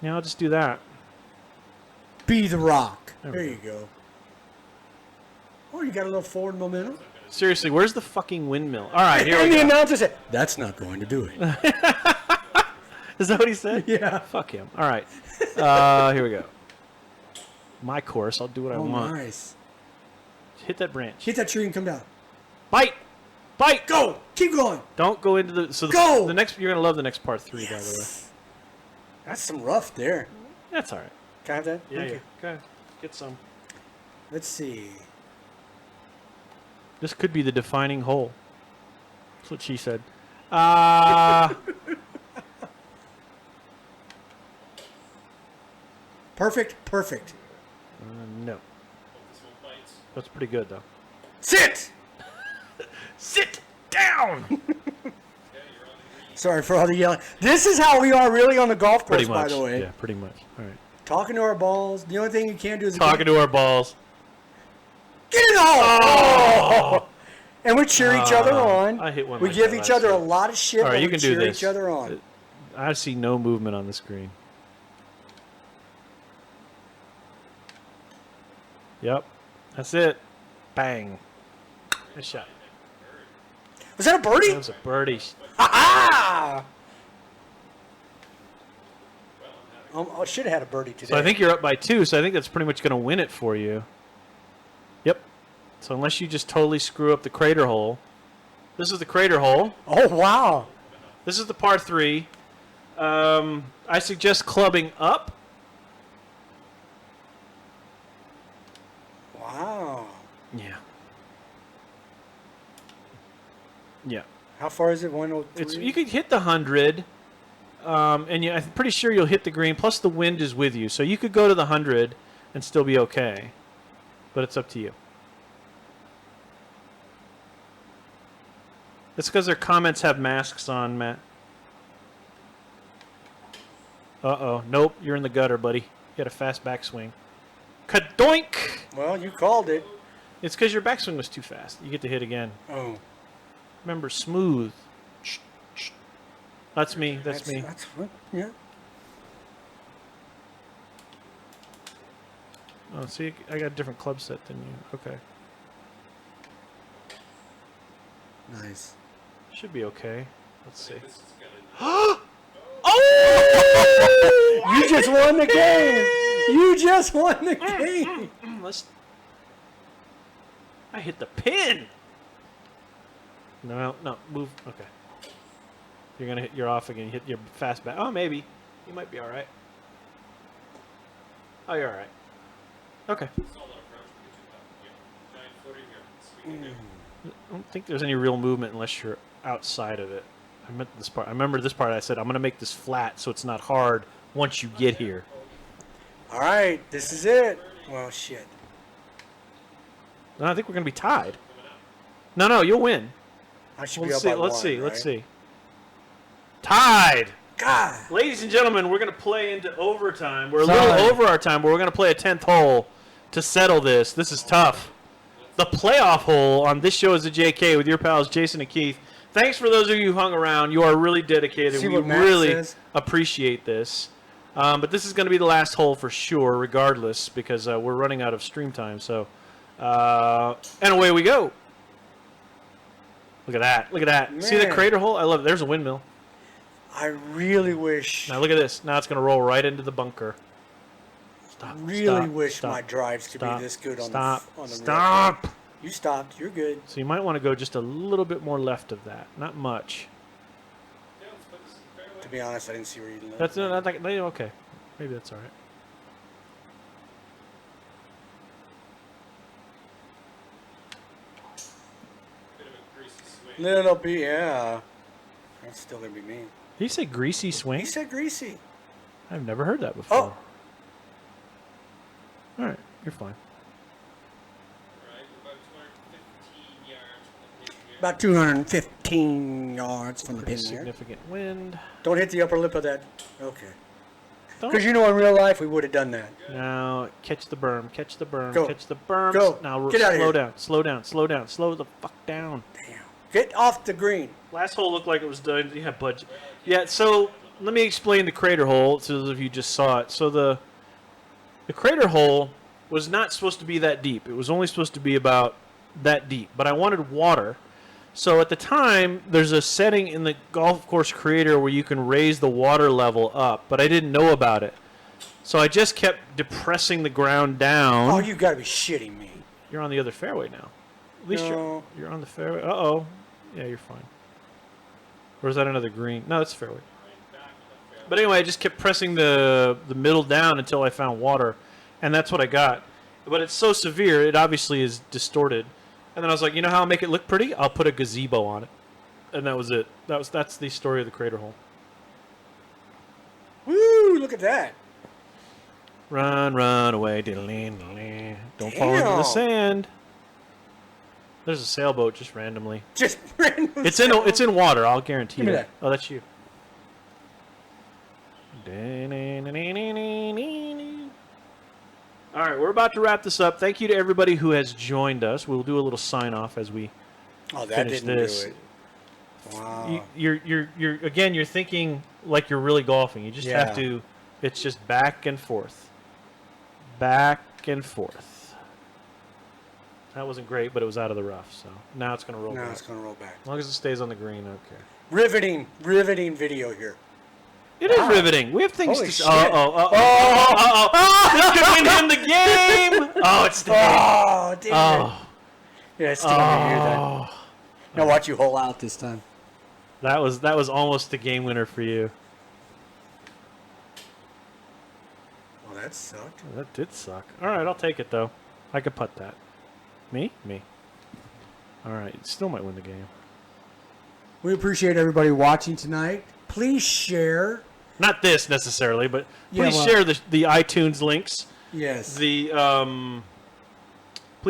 [SPEAKER 1] Yeah, I'll just do that.
[SPEAKER 2] Be the rock.
[SPEAKER 1] There
[SPEAKER 2] There
[SPEAKER 1] we
[SPEAKER 2] you go. Oh, you got a little forward momentum.
[SPEAKER 1] Seriously, where's the fucking windmill? All right, here
[SPEAKER 2] And
[SPEAKER 1] we
[SPEAKER 2] the
[SPEAKER 1] go.
[SPEAKER 2] announcer said, "That's not going to do it."
[SPEAKER 1] Is that what he said?
[SPEAKER 2] Yeah.
[SPEAKER 1] Fuck him. All right. Here we go. My course. I'll do what I want.
[SPEAKER 2] Nice.
[SPEAKER 1] Hit that branch.
[SPEAKER 2] Hit that tree and come down.
[SPEAKER 1] Bite. Bite.
[SPEAKER 2] Go. Keep going.
[SPEAKER 1] Don't go into the. So
[SPEAKER 2] Go!
[SPEAKER 1] The next. You're gonna love the next part 3, by the way.
[SPEAKER 2] That's some rough there.
[SPEAKER 1] That's all right.
[SPEAKER 2] Can I have that?
[SPEAKER 1] Yeah.
[SPEAKER 2] Thank
[SPEAKER 1] Yeah.
[SPEAKER 2] you.
[SPEAKER 1] Okay. Get some.
[SPEAKER 2] Let's see.
[SPEAKER 1] This could be the defining hole. That's what she said.
[SPEAKER 2] Perfect.
[SPEAKER 1] No. That's pretty good though.
[SPEAKER 2] Sit.
[SPEAKER 1] Sit down.
[SPEAKER 2] Sorry for all the yelling. This is how we are really on the golf course,
[SPEAKER 1] Pretty much.
[SPEAKER 2] by the way.
[SPEAKER 1] Yeah. Pretty much. All right.
[SPEAKER 2] Talking to our balls. The only thing you can't do is
[SPEAKER 1] Talking to our balls.
[SPEAKER 2] get in the hole. And we cheer each other on.
[SPEAKER 1] I hit one
[SPEAKER 2] We
[SPEAKER 1] like
[SPEAKER 2] give
[SPEAKER 1] that
[SPEAKER 2] each
[SPEAKER 1] last
[SPEAKER 2] other a
[SPEAKER 1] week.
[SPEAKER 2] lot of shit,
[SPEAKER 1] All right,
[SPEAKER 2] but
[SPEAKER 1] you
[SPEAKER 2] we
[SPEAKER 1] can do
[SPEAKER 2] cheer
[SPEAKER 1] this.
[SPEAKER 2] each other on.
[SPEAKER 1] I see no movement on the screen. Yep. That's it. Bang. Nice shot.
[SPEAKER 2] Was that a birdie?
[SPEAKER 1] That was a birdie.
[SPEAKER 2] Ha-ha! I should have had a birdie today.
[SPEAKER 1] So I think you're up by 2, so I think that's pretty much going to win it for you. Yep. So unless you just totally screw up the crater hole. This is the crater hole.
[SPEAKER 2] Oh, wow.
[SPEAKER 1] This is the par 3. I suggest clubbing up.
[SPEAKER 2] Wow.
[SPEAKER 1] Yeah. Yeah.
[SPEAKER 2] How far is it? 103?
[SPEAKER 1] It's you could hit the 100, and I'm pretty sure you'll hit the green. Plus the wind is with you, so you could go to the 100 and still be okay. But it's up to you. It's because their comments have masks on, Matt. Uh-oh. Nope, you're in the gutter, buddy. You got a fast backswing. Kadoink!
[SPEAKER 2] Well, you called it.
[SPEAKER 1] It's because your backswing was too fast. You get to hit again.
[SPEAKER 2] Oh.
[SPEAKER 1] Remember, smooth. That's me. That's me.
[SPEAKER 2] That's what, yeah.
[SPEAKER 1] Oh, see, I got a different club set than you. Okay.
[SPEAKER 2] Nice.
[SPEAKER 1] Should be okay. Let's see.
[SPEAKER 2] Oh! You just won the game. You just won the game.
[SPEAKER 1] Let's. I hit the pin. No, move. Okay. You're gonna hit. You're off again. You hit your fast back. Oh, maybe. You might be all right. Oh, you're all right. Okay. I don't think there's any real movement unless you're outside of it. I meant this part. I remember this part. I said I'm gonna make this flat so it's not hard once you get here.
[SPEAKER 2] All right, this is it. Well, shit.
[SPEAKER 1] No, I think we're gonna be tied. No, you'll win.
[SPEAKER 2] I should be
[SPEAKER 1] Let's
[SPEAKER 2] up
[SPEAKER 1] see.
[SPEAKER 2] by
[SPEAKER 1] Let's
[SPEAKER 2] one,
[SPEAKER 1] see.
[SPEAKER 2] right?
[SPEAKER 1] Let's see. Tied.
[SPEAKER 2] God.
[SPEAKER 1] Ladies and gentlemen, we're going to play into overtime. We're a
[SPEAKER 4] Sorry.
[SPEAKER 1] little over our time, but we're going to play a 10th hole to settle this. This is tough. The playoff hole on this show is the JK with your pals Jason and Keith. Thanks for those of you who hung around. You are really dedicated.
[SPEAKER 2] See
[SPEAKER 1] We
[SPEAKER 2] what Matt
[SPEAKER 1] really
[SPEAKER 2] says?
[SPEAKER 1] appreciate this. But this is going to be the last hole for sure, regardless, because we're running out of stream time. So, and away we go. Look at that. Look at that. See the
[SPEAKER 2] Man.
[SPEAKER 1] crater hole? I love it. There's a windmill.
[SPEAKER 2] I really wish.
[SPEAKER 1] Now look at this. Now it's going to roll right into the bunker. Stop.
[SPEAKER 2] Really
[SPEAKER 1] stop,
[SPEAKER 2] wish
[SPEAKER 1] stop,
[SPEAKER 2] my drives could
[SPEAKER 1] stop,
[SPEAKER 2] be this good on
[SPEAKER 1] stop,
[SPEAKER 2] the
[SPEAKER 1] stop.
[SPEAKER 2] rail. You stopped. You're good.
[SPEAKER 1] So you might want to go just a little bit more left of that. Not much.
[SPEAKER 2] To be honest, I didn't see where you lived.
[SPEAKER 1] That's not like okay. Maybe that's all right.
[SPEAKER 2] Little bit, yeah. That's still gonna be me.
[SPEAKER 1] Did you say greasy swing?
[SPEAKER 2] He said greasy.
[SPEAKER 1] I've never heard that before.
[SPEAKER 2] Oh.
[SPEAKER 1] All right, you're fine.
[SPEAKER 2] About 215 yards from the
[SPEAKER 1] Pretty
[SPEAKER 2] pin there.
[SPEAKER 1] significant wind.
[SPEAKER 2] Don't hit the upper lip of that. Okay.
[SPEAKER 1] Don't-
[SPEAKER 2] Because you know in real life we would have done that.
[SPEAKER 1] Now catch the berm, catch the berm,
[SPEAKER 2] Go.
[SPEAKER 1] catch the berm.
[SPEAKER 2] Go.
[SPEAKER 1] Now
[SPEAKER 2] Get outta
[SPEAKER 1] slow
[SPEAKER 2] here.
[SPEAKER 1] down, slow down, slow down, slow the fuck down.
[SPEAKER 2] Damn. Get off the green.
[SPEAKER 1] Last hole looked like it was done. Yeah, but yeah. So let me explain the crater hole to those of you who just saw it. So the crater hole was not supposed to be that deep. It was only supposed to be about that deep. But I wanted water. So at the time, there's a setting in the golf course creator where you can raise the water level up, but I didn't know about it. So I just kept depressing the ground down.
[SPEAKER 2] Oh, you gotta be shitting me.
[SPEAKER 1] You're on the other fairway now. At least
[SPEAKER 2] No.
[SPEAKER 1] you're on the fairway. Uh-oh. Yeah, you're fine. Or is that another green? No, it's fairway. But anyway, I just kept pressing the middle down until I found water, and that's what I got. But it's so severe, it obviously is distorted. And then I was like, you know how I'll make it look pretty? I'll put a gazebo on it. And that was it. That's the story of the crater hole.
[SPEAKER 2] Woo! Look at that.
[SPEAKER 1] Run, run away, diddly. Don't fall into the
[SPEAKER 2] Damn.
[SPEAKER 1] sand. There's a sailboat just randomly.
[SPEAKER 2] Just random.
[SPEAKER 1] It's in water, I'll guarantee
[SPEAKER 2] Give me
[SPEAKER 1] you.
[SPEAKER 2] that.
[SPEAKER 1] Oh, that's you. All right, we're about to wrap this up. Thank you to everybody who has joined us. We'll do a little sign off as we
[SPEAKER 2] Oh, that
[SPEAKER 1] finish
[SPEAKER 2] didn't
[SPEAKER 1] this.
[SPEAKER 2] do it. Wow.
[SPEAKER 1] You're thinking like you're really golfing. You just
[SPEAKER 2] Yeah.
[SPEAKER 1] have to. It's just back and forth, back and forth. That wasn't great, but it was out of the rough. So now it's going to roll
[SPEAKER 2] Now
[SPEAKER 1] back.
[SPEAKER 2] it's gonna roll back.
[SPEAKER 1] As long as it stays on the green, okay.
[SPEAKER 2] Riveting video here.
[SPEAKER 1] It is riveting. We have things
[SPEAKER 2] Holy
[SPEAKER 1] to.
[SPEAKER 2] shit.
[SPEAKER 1] This could win him the game. Oh, it's the.
[SPEAKER 2] Oh, damn it.
[SPEAKER 1] Oh,
[SPEAKER 2] Yeah, it's still gonna be you then. Now watch you hole out this time.
[SPEAKER 1] that was almost the game winner for you.
[SPEAKER 2] Oh, that sucked.
[SPEAKER 1] That did suck. All right, I'll take it though. I could putt that. Me. All right, it still might win the game.
[SPEAKER 4] We appreciate everybody watching tonight. Please share.
[SPEAKER 1] Not this necessarily, but
[SPEAKER 4] Yeah,
[SPEAKER 1] please
[SPEAKER 4] well-
[SPEAKER 1] share the iTunes links.
[SPEAKER 4] Yes.
[SPEAKER 1] Please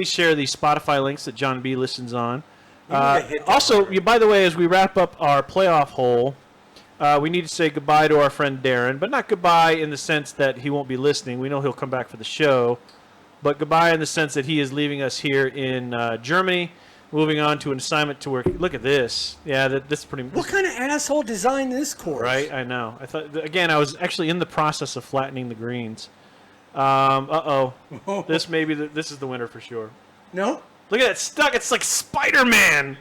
[SPEAKER 1] share the Spotify links that John B listens on.
[SPEAKER 2] You need to hit that
[SPEAKER 1] Also,
[SPEAKER 2] hard.
[SPEAKER 1] by the way, as we wrap up our playoff hole, we need to say goodbye to our friend Darren, but not goodbye in the sense that he won't be listening. We know he'll come back for the show, but goodbye in the sense that he is leaving us here in Germany, moving on to an assignment to work. Look at this. Yeah, this is pretty.
[SPEAKER 2] What kind of asshole designed this course?
[SPEAKER 1] Right, I know. I thought again. I was actually in the process of flattening the greens. This may be this is the winner for sure.
[SPEAKER 2] No?
[SPEAKER 1] Look at that stuck. It's like Spider-Man.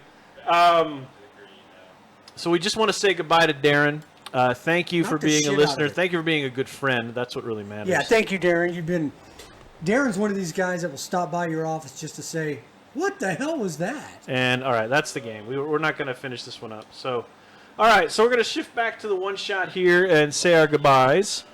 [SPEAKER 1] So we just want to say goodbye to Darren. Thank you
[SPEAKER 2] Knock
[SPEAKER 1] for
[SPEAKER 2] the
[SPEAKER 1] being
[SPEAKER 2] shit
[SPEAKER 1] a
[SPEAKER 2] out
[SPEAKER 1] listener.
[SPEAKER 2] of it.
[SPEAKER 1] Thank you for being a good friend. That's what really matters.
[SPEAKER 2] Yeah, thank you, Darren.
[SPEAKER 4] You've been. Darren's one of these guys that will stop by your office just to say, "What the hell was that?"
[SPEAKER 1] And all right, that's the game. We're not going to finish this one up. So, all right, so we're going to shift back to the one shot here and say our goodbyes.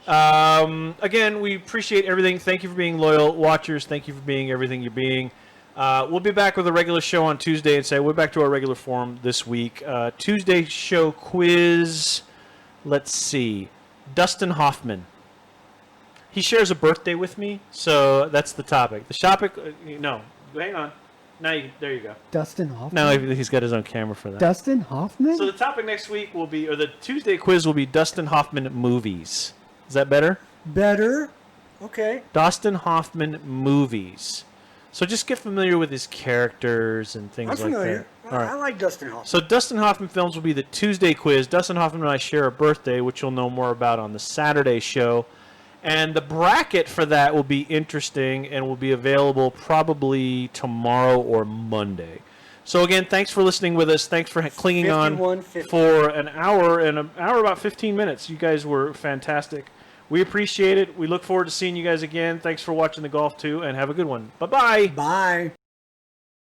[SPEAKER 1] Again, we appreciate everything. Thank you for being loyal watchers. Thank you for being everything you're being. We'll be back with a regular show on Tuesday, and say we're back to our regular form this week. Tuesday show quiz. Let's see, Dustin Hoffman. He shares a birthday with me, so that's the topic. The topic, no, hang on. Now, there you go.
[SPEAKER 4] Dustin Hoffman.
[SPEAKER 1] Now he's got his own camera for that.
[SPEAKER 4] Dustin Hoffman.
[SPEAKER 1] So the topic next week will be, or the Tuesday quiz will be Dustin Hoffman movies. Is that better?
[SPEAKER 4] Better.
[SPEAKER 2] Okay.
[SPEAKER 1] Dustin Hoffman movies. So just get familiar with his characters and things
[SPEAKER 2] I'm
[SPEAKER 1] like
[SPEAKER 2] familiar.
[SPEAKER 1] that. All right.
[SPEAKER 2] I like Dustin Hoffman.
[SPEAKER 1] So Dustin Hoffman films will be the Tuesday quiz. Dustin Hoffman and I share a birthday, which you'll know more about on the Saturday show. And the bracket for that will be interesting and will be available probably tomorrow or Monday. So again, thanks for listening with us. Thanks for clinging on
[SPEAKER 2] 51:50.
[SPEAKER 1] for an hour and an hour about 15 minutes. You guys were fantastic. We appreciate it. We look forward to seeing you guys again. Thanks for watching the golf too, and have a good one. Bye-bye.
[SPEAKER 4] Bye.